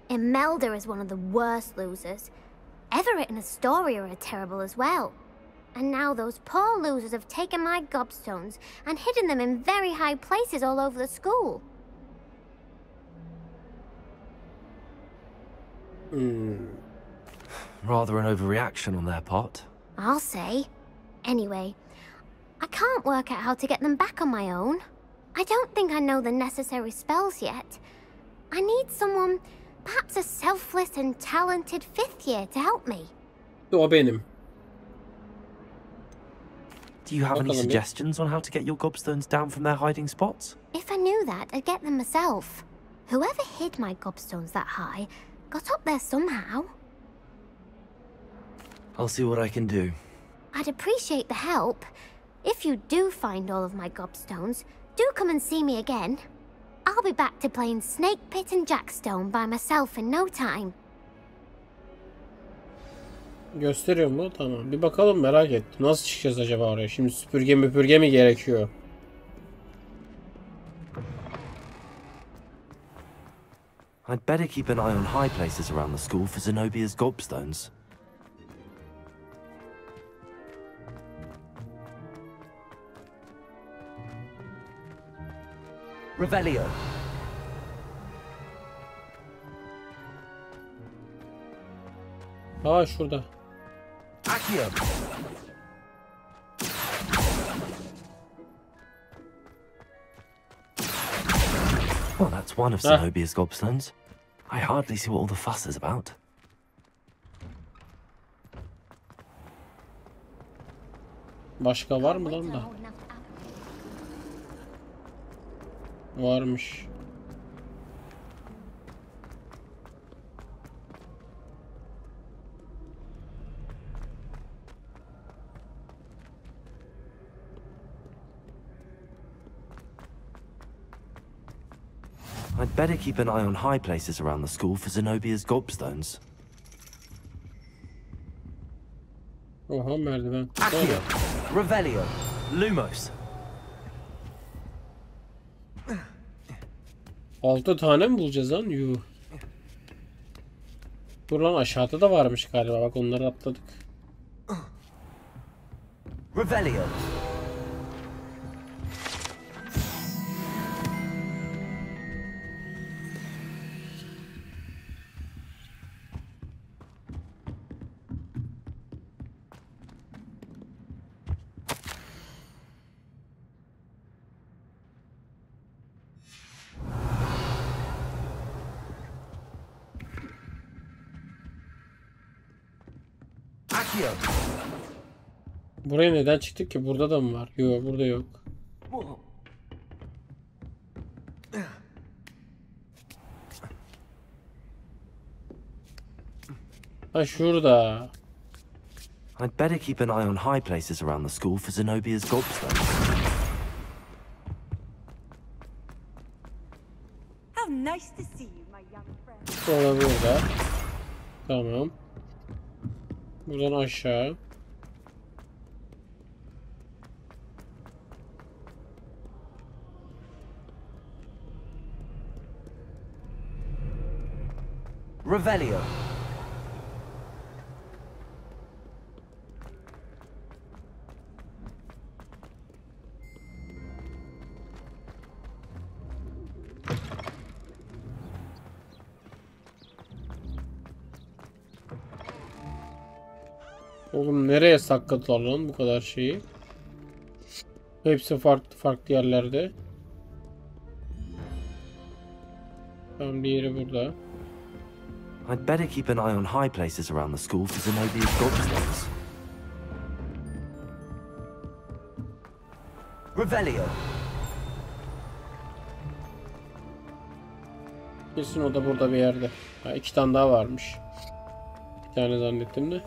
Imelda is one of the worst losers. Everett and Astoria are terrible as well. And now those poor losers have taken my gobstones and hidden them in very high places all over the school. Rather an overreaction on their part. I'll say. Anyway, I can't work out how to get them back on my own. I don't think I know the necessary spells yet. I need someone, perhaps a selfless and talented 5th year to help me. O benim. Do you have any suggestions on how to get your gobstones down from their hiding spots? If I knew that, I'd get them myself. Whoever hid my gobstones that high got up there somehow. I'll see what I can do. I'd appreciate the help. If you do find all of my gobstones, do come and see me again. I'll be back to playing Snake Pit and Jackstone by myself in no time. Gösteriyor mu? Tamam. Bir bakalım, merak ettim. Nasıl çıkacağız acaba oraya? Şimdi süpürge mi gerekiyor? I'd better keep an eye on high places around the school for Zenobia's gobstones. Revelio. Aa şurada. Accio. Well, that's one of Zenobia's gobstones. I hardly see what all the fuss is about. Başka var mı lan da? Varmış. I'd better keep an eye on high places around the school for Zenobia's gobstones. Oha, merdiven. Accio. Revelio. Lumos. 6 tane mi bulacağız lan? Yuh. Dur lan, aşağıda da varmış galiba. Bak onları atladık. Revelio. Buraya neden çıktık ki? Burada da mı var? Yok, burada yok. Ha şurada. I'd better keep an eye on high places around the school for Zenobia's gobstones. How nice to see you, my young friend. Sonra burada. Tamam. Buradan aşağı. Revelio. Oğlum nereye sakladılar lan bu kadar şeyi? Hepsi farklı farklı yerlerde. Tam bir yeri burada. I'd better keep an eye on high places around the school for Zenobia's gobstones. Revelio. Kesin o da burada bir yerde. Ha, 2 tane daha varmış. Bir tane zannettim de.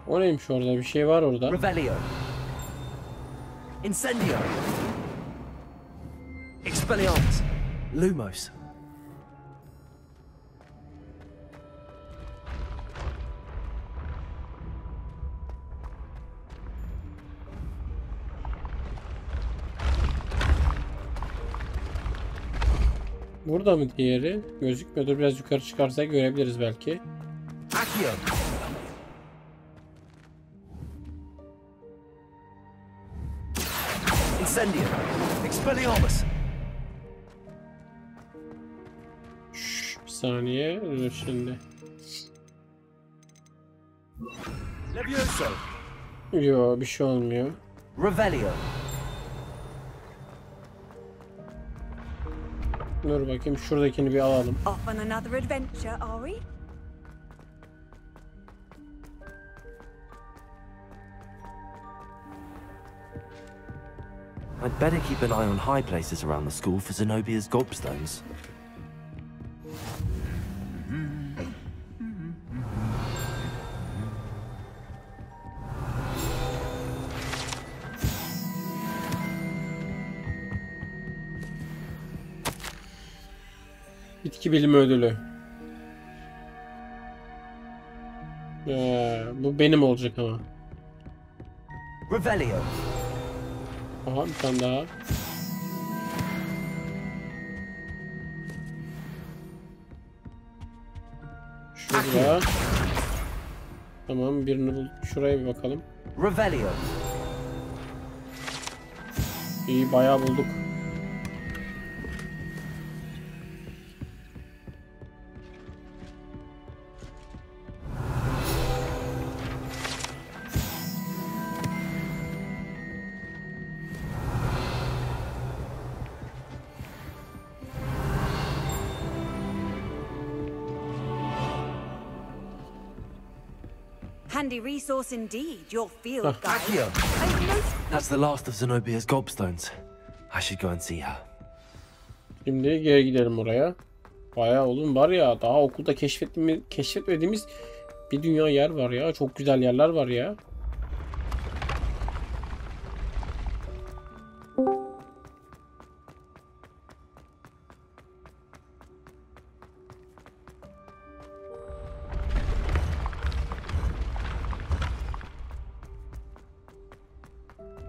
O neymiş orada? Bir şey var orada. Revelio. Incendio. Expelliarmus. Lumos. Burada mı diğeri? Gözükmüyordur. Biraz yukarı çıkarsak görebiliriz belki. Accio. Incendio. Expelliarmus. Bir saniye. Dur şimdi. Levioso. Yo, bir şey olmuyor. Revelio. Dur bakayım, şuradakini bir alalım. Off on another adventure, are we? I'd better keep an eye on high places around the school for Zenobia's gobstones. Bitki bilimi ödülü. Bu benim olacak ama. Revelio. Aha, bir tane daha. Şurada. Tamam, birini bulduk. Şuraya bir bakalım. Revelio. İyi, bayağı bulduk. Handy resource indeed, your field guide. Accio. That's the last of Zenobia's gobstones. I should go and see her. Şimdi geri gidelim oraya. Bayağı oğlum var ya, daha okulda keşfetmediğimiz bir dünya yer var ya. Çok güzel yerler var ya.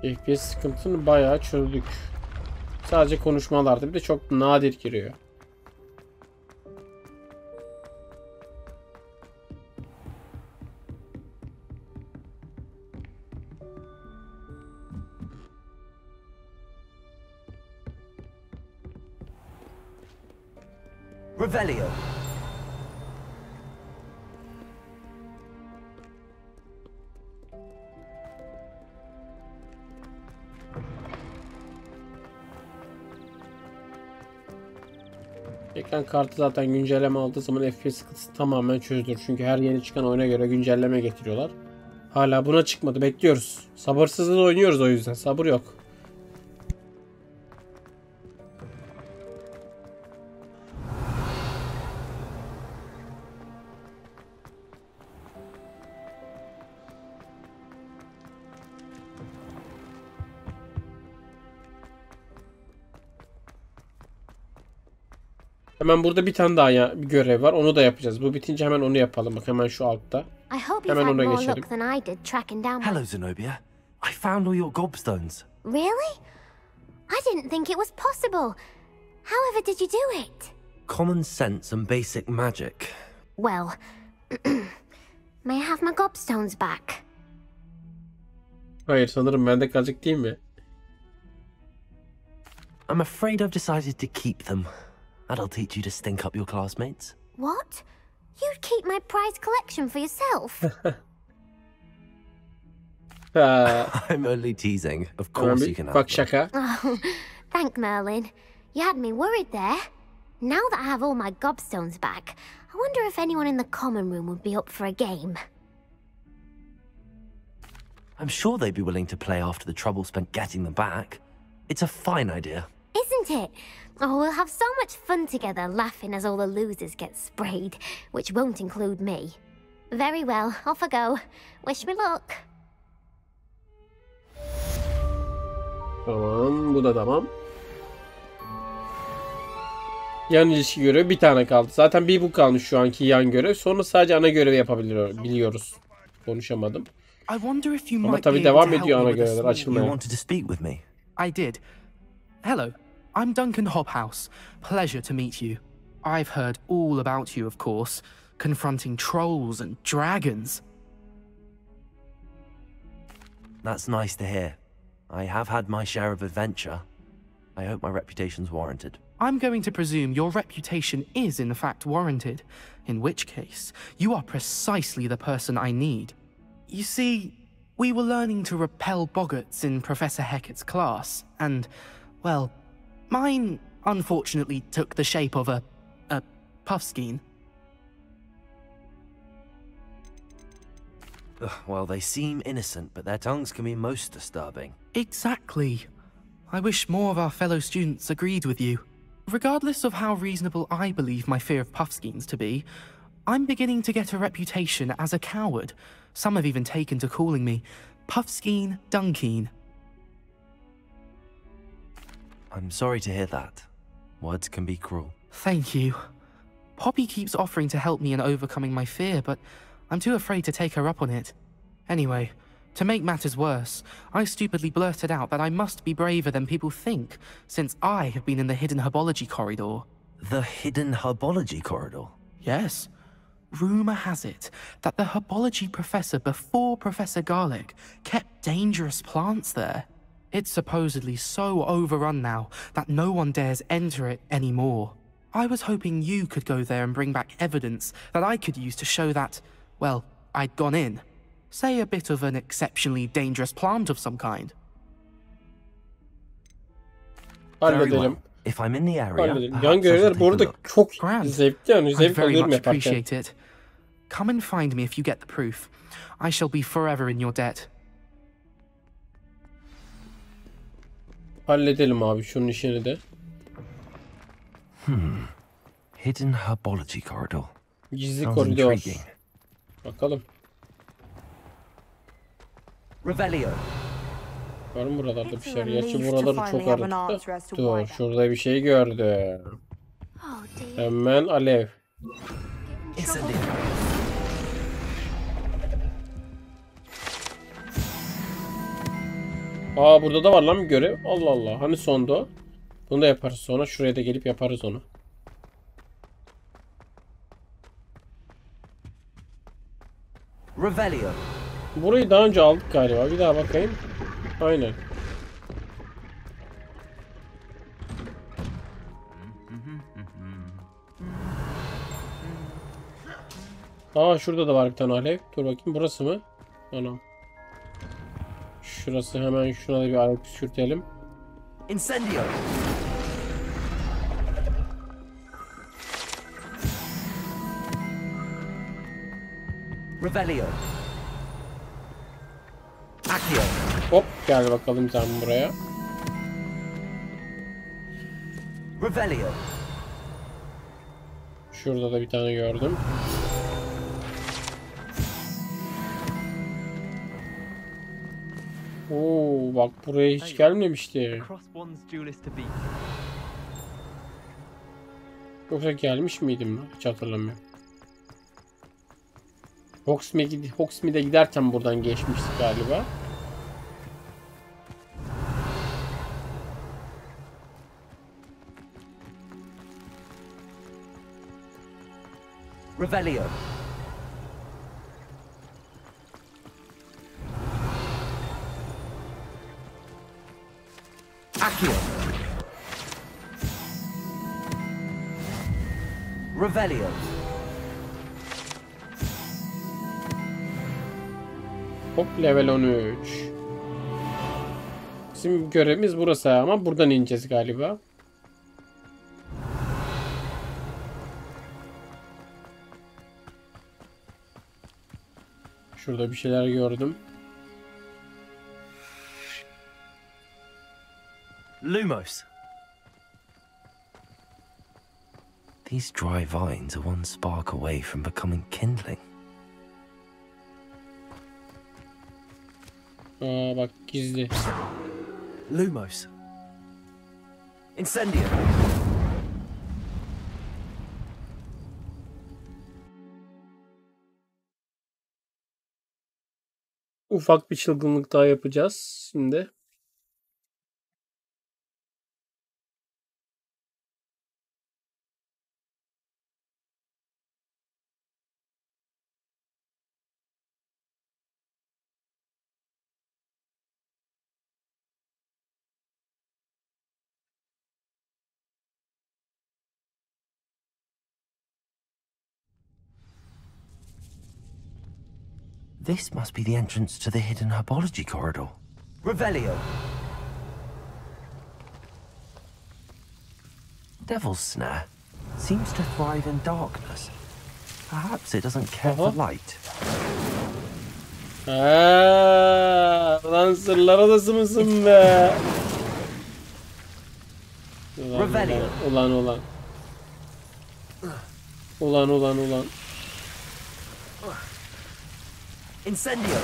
FPS sıkıntısını bayağı çözdük. Sadece konuşmalarda bir de çok nadir giriyor. Revelio. Ekran kartı zaten güncelleme aldığı zaman FPS sıkıntısı tamamen çözülür. Çünkü her yeni çıkan oyuna göre güncelleme getiriyorlar. Hala buna çıkmadı. Bekliyoruz. Sabırsızlıkla oynuyoruz o yüzden. Sabır yok. Hemen burada bir tane daha bir görev var. Onu da yapacağız. Bu bitince hemen onu yapalım. Bak hemen şu altta. Hemen ona geçelim. Hello Zenobia. I found all your gobstones. Really? I didn't think it was possible. However did you do it? Common sense and basic magic. Well, may I have my gobstones back? Hayır, sanırım bende kalacak değil mi? I'm afraid I've decided to keep them. That'll teach you to stink up your classmates. What? You'd keep my prize collection for yourself? I'm only teasing. Of course you can have Bak them. şaka. Oh, thank Merlin. You had me worried there. Now that I have all my gobstones back, I wonder if anyone in the common room would be up for a game. I'm sure they'd be willing to play after the trouble spent getting them back. It's a fine idea. Isn't it? Oh, we'll have so much fun together, laughing as all the losers get sprayed, which won't include me. Very well, off I go. Wish me luck. Tamam, bu da tamam. Yan ilişki görevi bir tane kaldı. Zaten bir bu kalmış şu anki yan görev. Sonra sadece ana görevi yapabiliyoruz. Konuşamadım. Ama tabii devam ediyor ana görevler açılmaya. I did. Hello, I'm Duncan Hobhouse. Pleasure to meet you. I've heard all about you, of course, confronting trolls and dragons. That's nice to hear. I have had my share of adventure. I hope my reputation's warranted. I'm going to presume your reputation is in fact warranted, in which case, you are precisely the person I need. You see, we were learning to repel boggarts in Professor Hecat's class, and, well, mine unfortunately took the shape of a puffskein. Well, they seem innocent, but their tongues can be most disturbing. Exactly. I wish more of our fellow students agreed with you. Regardless of how reasonable I believe my fear of puffskeins to be, I'm beginning to get a reputation as a coward. Some have even taken to calling me Puffskein Dunkeen. I'm sorry to hear that. Words can be cruel. Thank you. Poppy keeps offering to help me in overcoming my fear, but I'm too afraid to take her up on it. Anyway, to make matters worse, I stupidly blurted out that I must be braver than people think, since I have been in the hidden herbology corridor. The hidden herbology corridor? Yes. Rumour has it that the herbology professor before Professor Garlic kept dangerous plants there. It's supposedly so overrun now that no one dares enter it anymore. I was hoping you could go there and bring back evidence that I could use to show that, well, I'd gone in. Say a bit of an exceptionally dangerous plant of some kind. Very well. If I'm in the area, yan görevler bu arada çok zevkli, yani zevk alıyorum yaparken. Appreciate it. Come and find me if you get the proof. I shall be forever in your debt. Halledelim abi şunun işini de. Hidden herbology corridor. Gizli koridor. Bakalım. Revelio. Var mı buralarda bir şey? Gerçi buraları çok aradık. Dur, şurada bir şey gördüm. Hemen alev. Aa, burada da var lan bir görev. Allah Allah. Hani sonda o? Bunu da yaparız sonra. Şuraya da gelip yaparız onu. Revelio. Burayı daha önce aldık galiba. Bir daha bakayım. Aynen. Aa, şurada da var bir tane alev. Dur bakayım, burası mı? Anam. Şurası, hemen şuna da bir alev püskürtelim. Incendio. Revelio. Accio. Hop, gel bakalım sen buraya. Revelio. Şurada da bir tane gördüm. Oo, bak buraya hiç gelmemişti. Yoksa gelmiş miydim lan? Hiç hatırlamıyorum. Hogsmeade'e giderken buradan geçmiştik galiba. Revelio. Accio. Revelio. Hop, level 13. Bizim görevimiz burası ama buradan ineceğiz galiba. Şurada bir şeyler gördüm. Lumos. These dry vines are one spark away from becoming kindling. Aa bak, gizli. Lumos. Incendio. Ufak bir çılgınlık daha yapacağız şimdi. This must be the entrance to the hidden herbology corridor. Revelio. Devil's Snare seems to thrive in darkness. Perhaps it doesn't care for light. Lan sırlar odası mısın be? Ulan. Ulan. Incendio.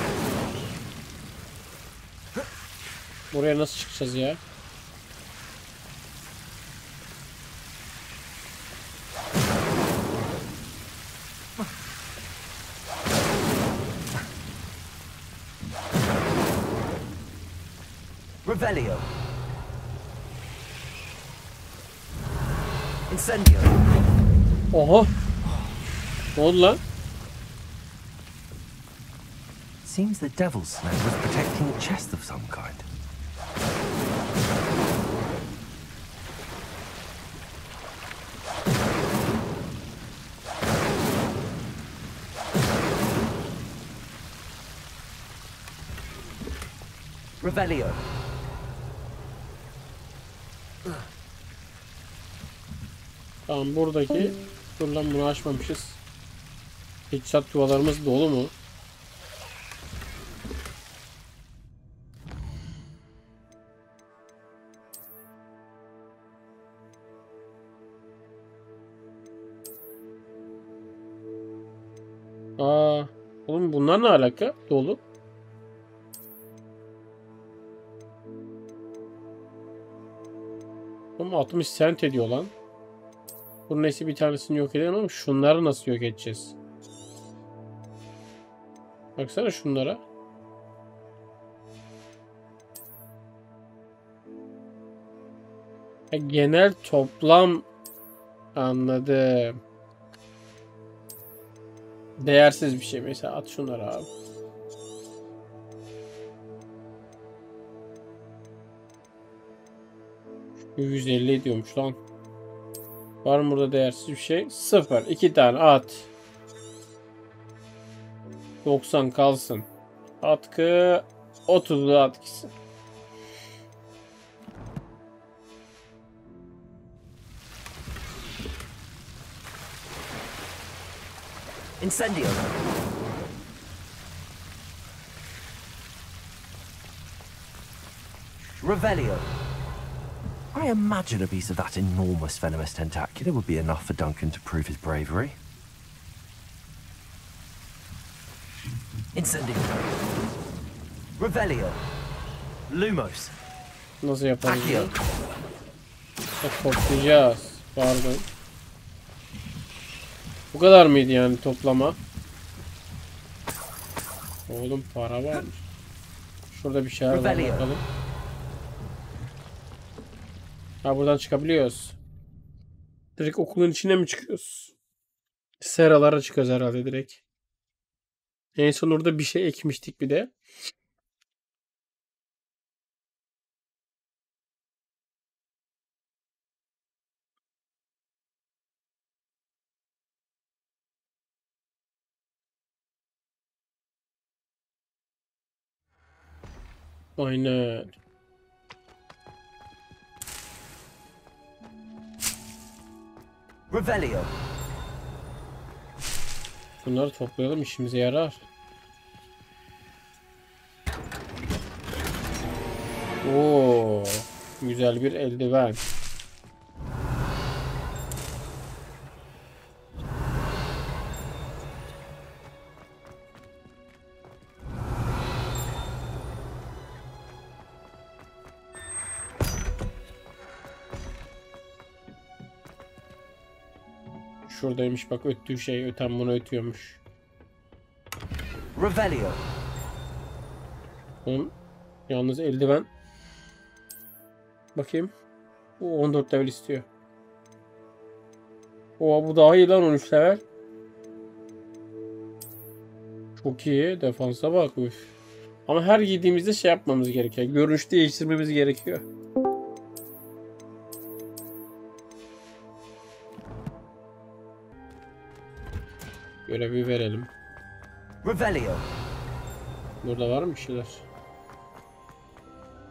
Buraya nasıl çıkacağız ya? Revelio. Incendio. Oha. Ne oldu lan? Seems the Devil's Snare was protecting a chest of some kind. Revelio. Tamam, buradaki... Dur lan, bunu açmamışız. Headshot yuvalarımız dolu mu? Oğlum bunlar ne alaka? Dolu. Ama 60 cent ediyor lan. Bunun neyse, bir tanesini yok edelim ama şunları nasıl yok edeceğiz? Baksana şunlara. Genel toplam, anladım. Değersiz bir şey. Mesela at şunları abi. Şu 150 ediyormuş lan. Var mı burada değersiz bir şey? 0. 2 tane at. 90 kalsın. Atkı 30'lu atkısı. Incendio. Revelio. I imagine a piece of that enormous venomous tentacular would be enough for Duncan to prove his bravery. Incendio. Revelio. Lumos. Nasıl yaparız? Toplayacağız. Pardon. Bu kadar mıydı yani toplama? Oğlum para var. Şurada bir şeyler var bakalım. Ha, buradan çıkabiliyoruz. Direkt okulun içine mi çıkıyoruz? Seralara çıkıyoruz herhalde direkt. En son orada bir şey ekmiştik bir de. Aynen. Revelio. Bunları toplayalım, işimize yarar. Oo, güzel bir eldiven. Şuradaymış bak, öttüğü şey, öten bunu ötüyormuş. Revelio. Yalnız eldiven. Bakayım. Bu 14 level istiyor. Oha, bu daha iyi lan, 13 level. Çok iyi. Defansa bak. Üf. Ama her giydiğimizde şey yapmamız gerekiyor. Görünüş değiştirmemiz gerekiyor. Görevi verelim. Revelio. Burada var mı bir şeyler?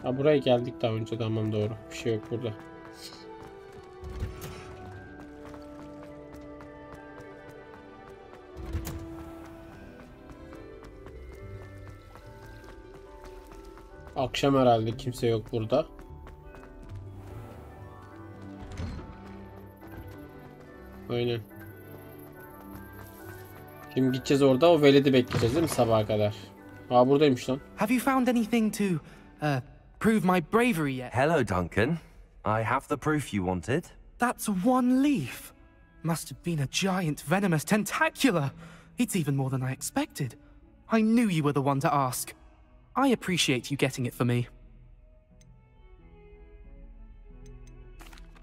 Ha, buraya geldik daha önce, tamam, doğru. Bir şey yok burada. Akşam herhalde, kimse yok burada. Aynen. Şimdi gideceğiz orada, o veledi bekleyeceğiz değil mi sabaha kadar? Aa, buradaymış lan. Have you found anything to prove my bravery yet? Hello, Duncan. I have the proof you wanted. That's one leaf. Must have been a giant venomous tentacular. It's even more than I expected. I knew you were the one to ask. I appreciate you getting it for me.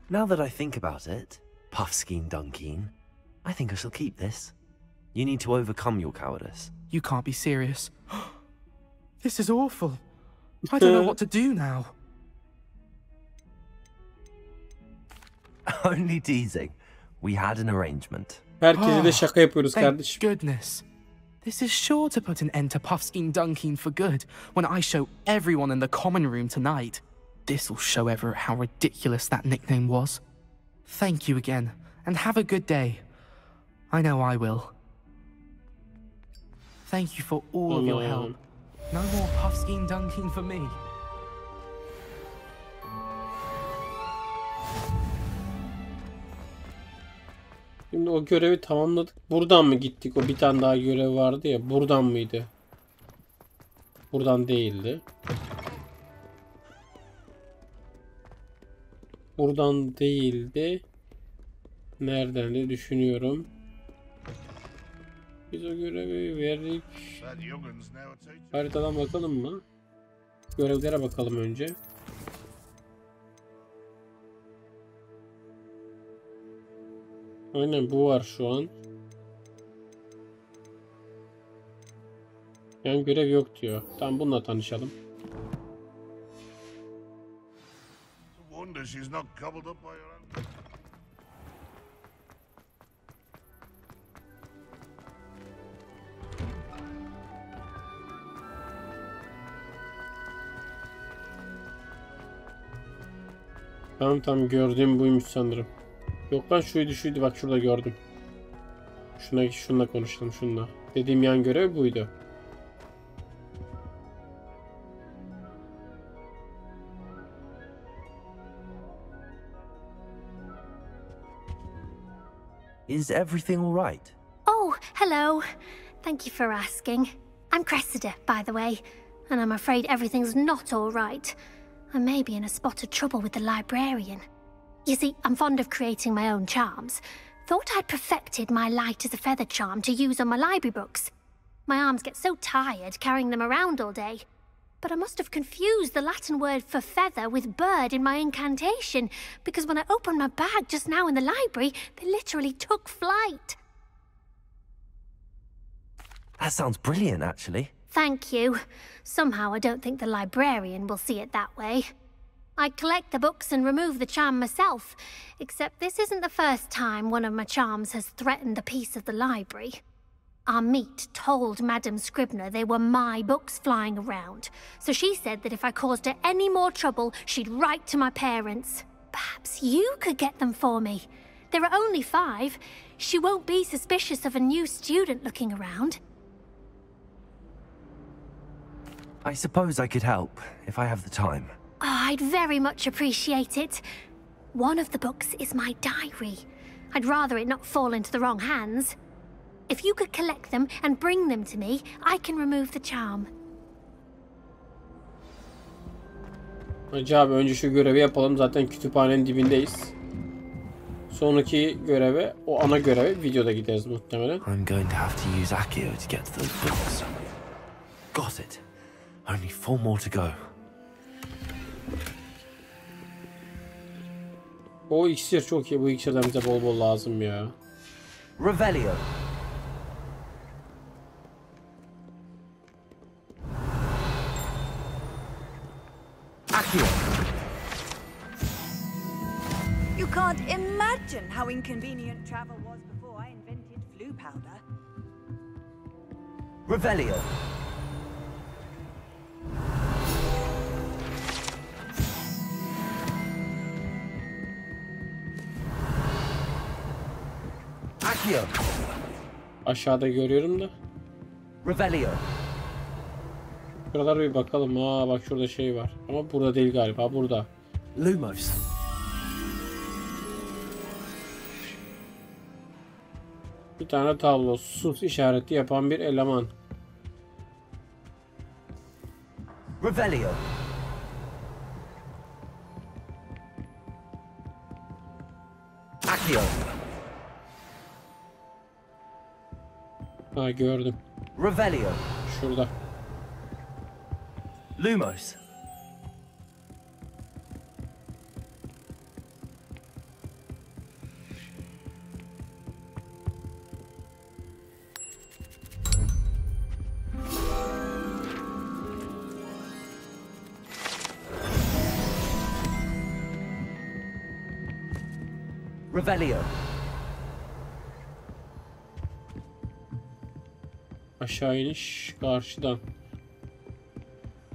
Now that I think about it, Puffskein Dunkeen, I think I shall keep this. You need to overcome your cowardice. You can't be serious. This is awful. I don't know what to do now. Only teasing. We had an arrangement. Herkese de şaka yapıyoruz kardeşim. Thank goodness. This is sure to put an end to Puffskein Dunkeen for good when I show everyone in the common room tonight. This'll show Everett how ridiculous that nickname was. Thank you again, and have a good day. I know I will. Thank you for all of your help. No more Puffskein Dunkeen for me. Şimdi o görevi tamamladık. Buradan mı gittik? O bir tane daha görev vardı ya. Buradan mıydı? Buradan değildi. Buradan değildi. Nereden de düşünüyorum. Biz o görevi verdik. Haritadan bakalım mı? Görevlere bakalım önce. Aynen, bu var şu an. Yani görev yok diyor. Tamam, bununla tanışalım. Tamam, gördüğüm buymuş sanırım. Yok lan, şuydu bak, şurada gördüm. Şununla konuşalım, şununla. Dediğim yan görev buydu. Is everything all right? Oh, hello. Thank you for asking. I'm Cressida, by the way, and I'm afraid everything's not all right. I may be in a spot of trouble with the librarian. You see, I'm fond of creating my own charms. thought I'd perfected my light as a feather charm to use on my library books. My arms get so tired carrying them around all day. But I must have confused the Latin word for feather with bird in my incantation, because when I opened my bag just now in the library, they literally took flight. That sounds brilliant, actually. Thank you. Somehow I don't think the librarian will see it that way. I collect the books and remove the charm myself, except this isn't the first time one of my charms has threatened the peace of the library. Our meet told Madame Scribner they were my books flying around, so she said that if I caused her any more trouble, she'd write to my parents. Perhaps you could get them for me. There are only 5. She won't be suspicious of a new student looking around. I suppose I could help, if I have the time. Oh, I'd very much appreciate it. One of the books is my diary. I'd rather it not fall into the wrong hands. If you could collect them and bring them to me, I can remove the charm. Hacı abi önce şu görevi yapalım. Zaten kütüphanenin dibindeyiz. Sonraki göreve, o ana göreve videoda gideriz muhtemelen. I'm going to have to use Akio to get to those books. Got it. Only 4 more to go. O iksir çok iyi. Bu iksirden bize bol bol lazım ya. Revelio. Akio. You can't imagine how inconvenient travel was before I invented flu powder. Revelio. Akio. Aşağıda görüyorum da. Revelio. Buralara bir bakalım. Aa bak şurada şey var. Ama burada değil galiba. Burada. Lumos. Bir tane tablo. Sus işareti yapan bir eleman. Revelio. Akio. Ha gördüm. Revelio. Şurada. Lumos. Revelio. Aşağı iniş karşıdan.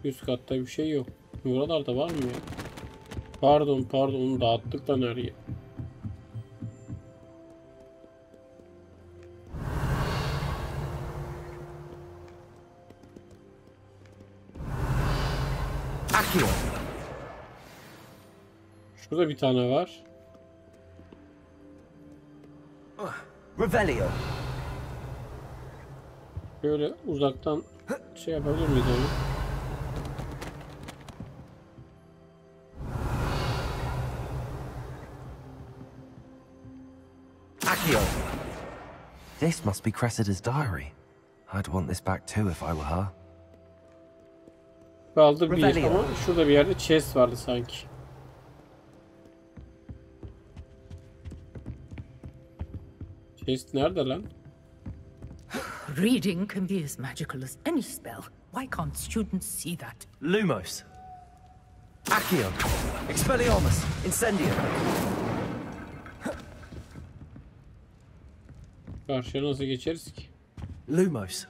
Üst katta bir şey yok. Buralarda var mı ya? Pardon onu dağıttık da nereye? Akio. Şurada bir tane var. Revelio. Böyle uzaktan şey yapabilir miyiz onu? Akio. This must be Cressida's diary. I'd want this back too if I were her. Kaldı bir ama şurada bir yerde chest vardı sanki. Chest nerede lan? Reading can be as magical as any spell. Why can't students see that? Lumos. Accio. Expelliarmus. Incendio. Karşıya nasıl geçeriz ki? Lumos.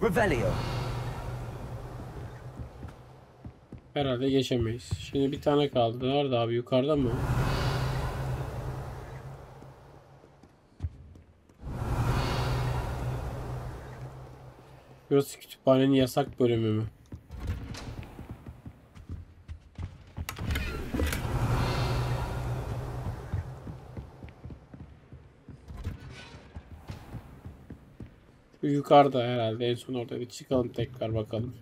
Revelio. Herhalde geçemeyiz. Şimdi bir tane kaldı. Nerede abi? Yukarıda mı? Burası kütüphanenin yasak bölümü mü? Bu yukarıda herhalde. En son orada bir çıkalım tekrar bakalım.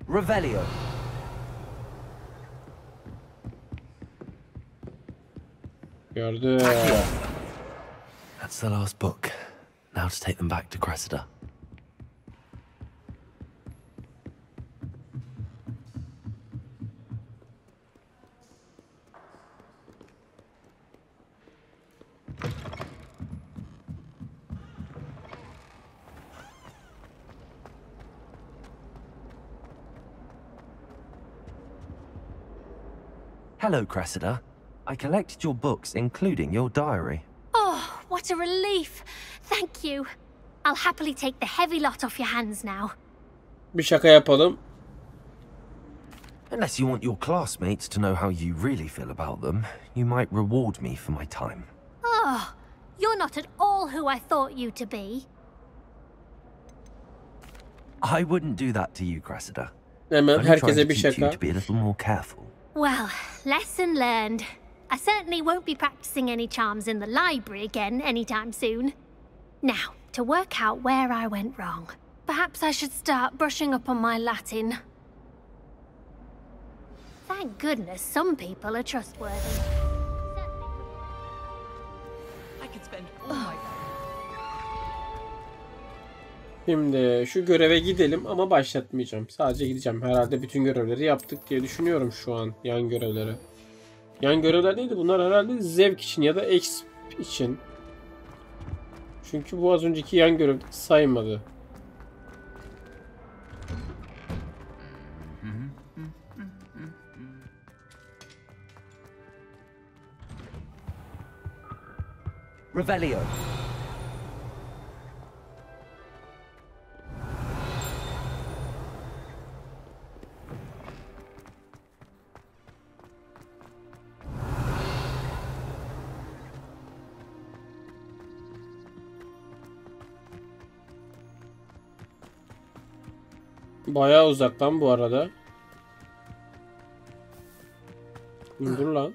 Revelio. Gördüm. That's the last book. Now to take them back to Cressida. Hello, Cressida. I collected your books, including your diary. Oh, what a relief. Thank you. I'll happily take the heavy lot off your hands now. Bir şaka yapalım. Unless you want your classmates to know how you really feel about them, you might reward me for my time. Oh, you're not at all who I thought you to be. I wouldn't do that to you, Cressida. Hemen I'm trying herkese to bir teach you şaka. to be a little more careful. Well, lesson learned. I certainly won't be practicing any charms in the library again anytime soon. Now, to work out where I went wrong. Perhaps I should start brushing up on my Latin. Thank goodness some people are trustworthy. I could spend all my Şimdi şu göreve gidelim ama başlatmayacağım. Sadece gideceğim. Herhalde bütün görevleri yaptık diye düşünüyorum şu an. Yan görevleri. Yan görevler değil de bunlar herhalde zevk için ya da exp için. Çünkü bu az önceki yan görev saymadı. Revelio. Bayağı uzaktan bu arada. Dur lan.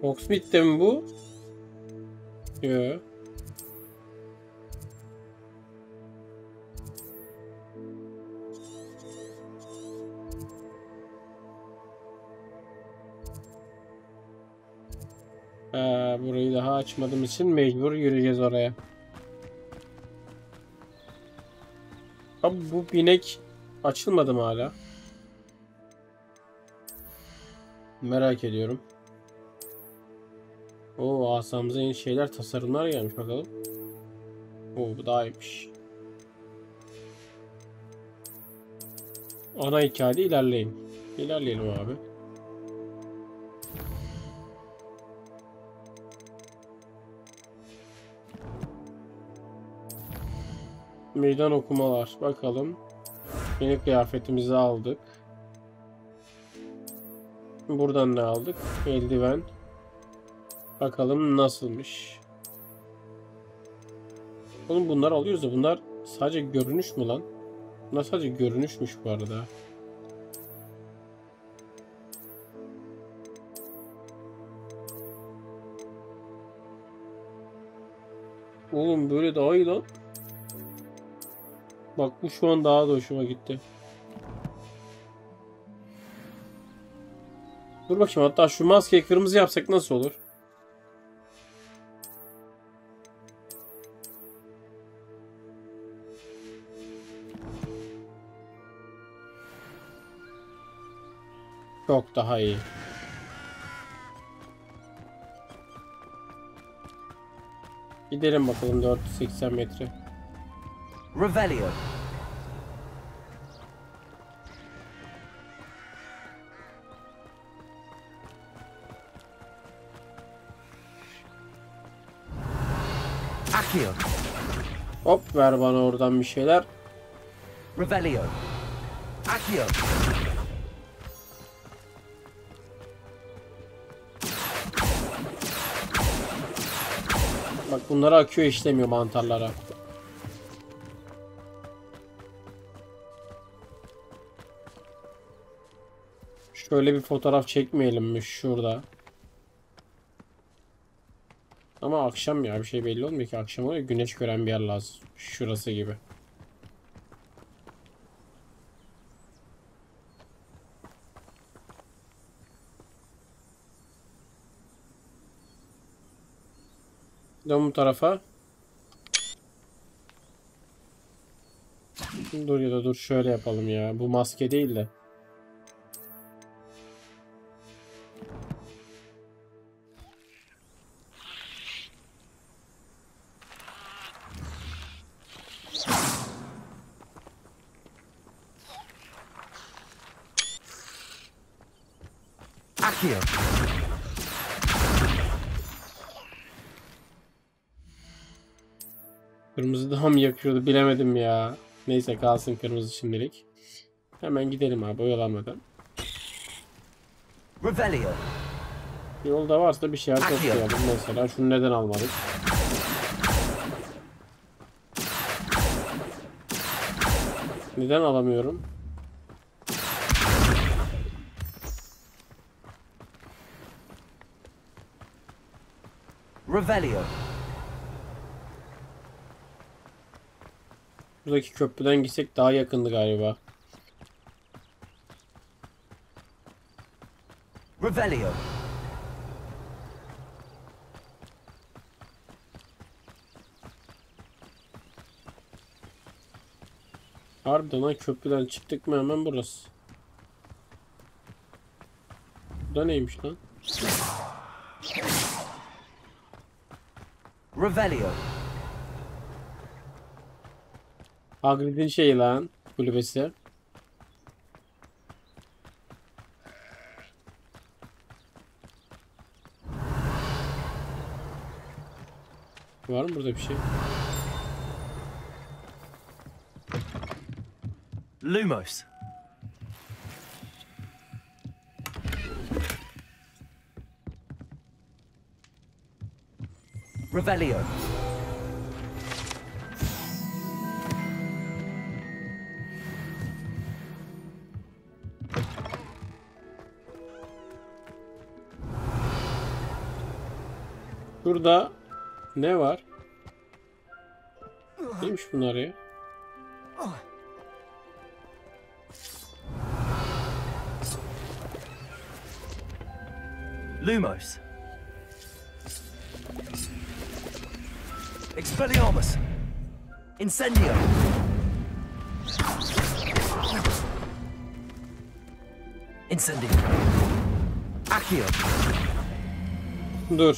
Hogsmeade'de mi bu? Yok. Burayı daha açmadığım için mecbur yürüyeceğiz oraya. Abi bu binek açılmadı mı hala? Merak ediyorum. Oo, asamıza yeni şeyler, tasarımlar gelmiş, bakalım. Oo, bu daha iyiymiş. Ana hikayede ilerleyin. İlerleyelim abi. Meydan okumalar. Bakalım. Yeni kıyafetimizi aldık. Buradan ne aldık? Eldiven. Bakalım nasılmış. Oğlum bunlar alıyoruz da bunlar sadece görünüş mü lan? Bunlar sadece görünüşmüş bu arada. Oğlum böyle daha iyi lan. Bak bu şu an daha da hoşuma gitti. Dur bakayım, hatta şu maskeyi kırmızı yapsak nasıl olur? Çok daha iyi. Gidelim bakalım 480 metre. Revelio. Accio. Hop, ver bana oradan bir şeyler. Revelio. Accio. Bak bunlara akıyor, işlemiyor mantarlara. Şöyle bir fotoğraf çekmeyelim mi şurada? Ama akşam ya, bir şey belli olmuyor ki, akşam oluyor, güneş gören bir yer lazım. Şurası gibi. Dön bu tarafa. Dur ya da dur şöyle yapalım ya. Bu maske değil de. Akio. Kırmızı daha mı yakıyordu bilemedim ya. Neyse kalsın kırmızı şimdilik. Hemen gidelim abi oyalanmadan. Revelio. Yolda varsa bir şeyler toplayalım mesela. Şunu neden almadık? Neden alamıyorum? Revelio. Buradaki köprüden gitsek daha yakındı galiba. Revelio. Harbiden lan köprüden çıktık mı hemen burası. Bu da neymiş lan? Revelio. Hagrid'in şeyi lan. Kulübesi. Var mı burada bir şey? Lumos. Revelio. Burada ne var? Neymiş bunlar ya? Lumos. Expelliarmus. Incendio. Incendio. Accio. Dur.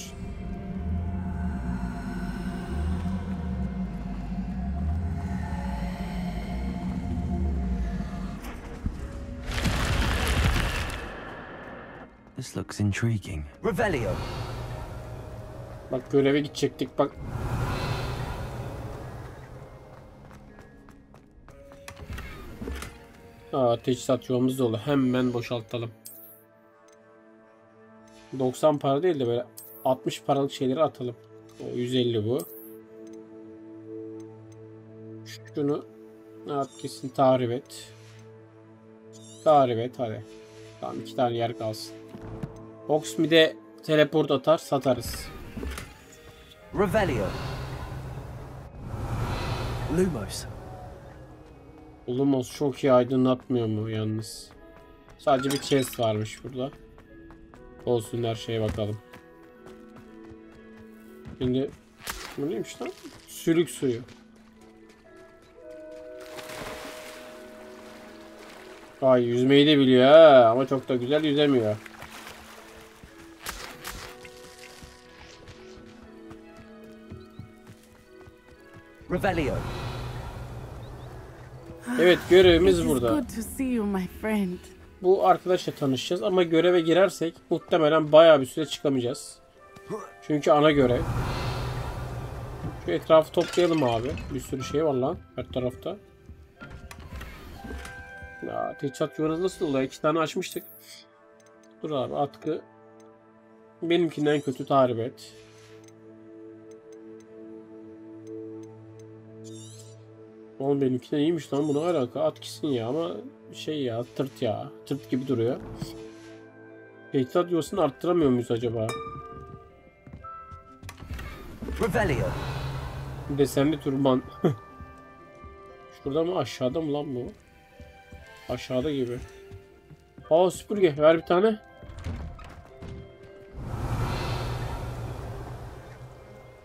This looks intriguing. Revelio. Bak göreve gidecektik bak. Teçhizat yolumuz dolu. Hemen boşaltalım. 90 para değil de böyle 60 paralık şeyleri atalım. O 150 bu. Şunu at kesin tahrip et. Tahrip et hadi. Tamam 2 tane yer kalsın. Hogsmeade'e teleport atar satarız. Revelio. Lumos. Lumos çok iyi aydınlatmıyor mu yalnız? Sadece bir chest varmış burada. Olsun her şeye bakalım. Şimdi bu neymiş lan? Sülük suyu. Vay yüzmeyi de biliyor ha ama çok da güzel yüzemiyor. Revelio. Evet görevimiz burada. Good to see you, my friend. Bu arkadaşla tanışacağız ama göreve girersek muhtemelen bayağı bir süre çıkamayacağız. Çünkü ana görev. Şu etrafı toplayalım abi. Bir sürü şey var lan her tarafta. Ya teçhizat yuvanız nasıl oluyor? 2 tane açmıştık. Dur abi atkı. Benimkinden kötü tahrip et. Oğlum benimkinden iyiymiş lan, buna alaka atkisin ya ama şey ya tırt ya. Tırt gibi duruyor. Teçhizat yuvasını arttıramıyor muyuz acaba? Revelio. Desenli türban. Şurada mı aşağıda mı lan bu? Aşağıda gibi. Aa süpürge ver bir tane.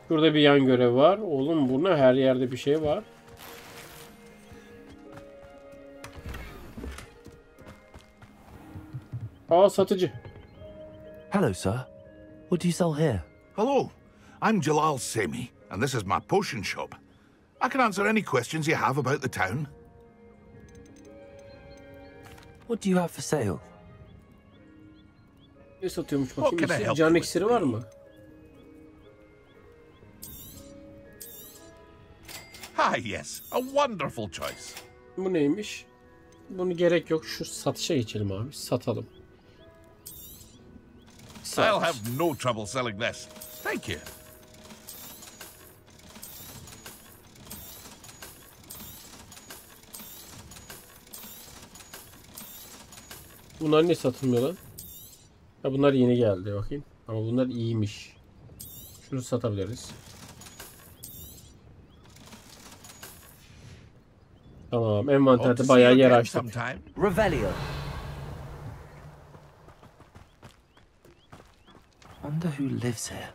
Şurada bir yan görev var. Oğlum bu ne? Her yerde bir şey var. Aa, satıcı. Hello, sir. What do you sell here? Hello, I'm Jalal Semi, and this is my potion shop. I can answer any questions you have about the town. What do you have for sale? Ne satıyormuş What can I bakayım? help Can you iksiri var mı? Ah, yes, a wonderful choice. Bu neymiş? Bunu gerek yok. Şu satışa geçelim abi. Satalım. I'll have no trouble selling this. Thank you. Bunlar ne satılmıyor lan? Ha, bunlar yeni geldi bakayım. Ama bunlar iyiymiş. Şunu satabiliriz. Tamam, envanterde bayağı yer açtık. Revelio. Wonder who lives here.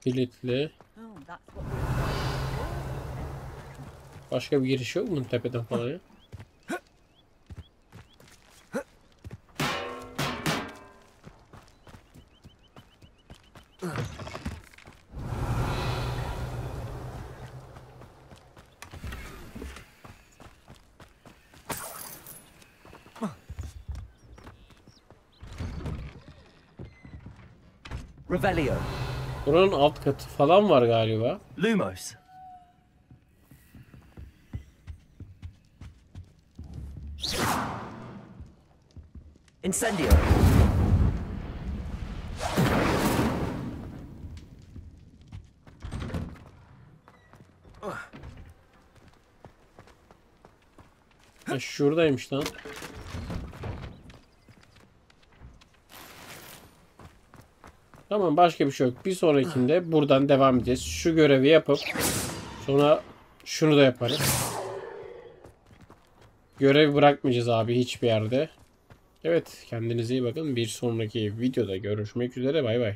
Kilitli. Başka bir giriş yok mu tepeden falan ya? Revelio. Buranın alt katı falan var galiba. Lumos. Incendio. Ha, şuradaymış lan. Tamam, başka bir şey yok. Bir sonrakinde buradan devam edeceğiz. Şu görevi yapıp sonra şunu da yaparız. Görevi bırakmayacağız abi hiçbir yerde. Evet, kendinize iyi bakın. Bir sonraki videoda görüşmek üzere. Bay bay.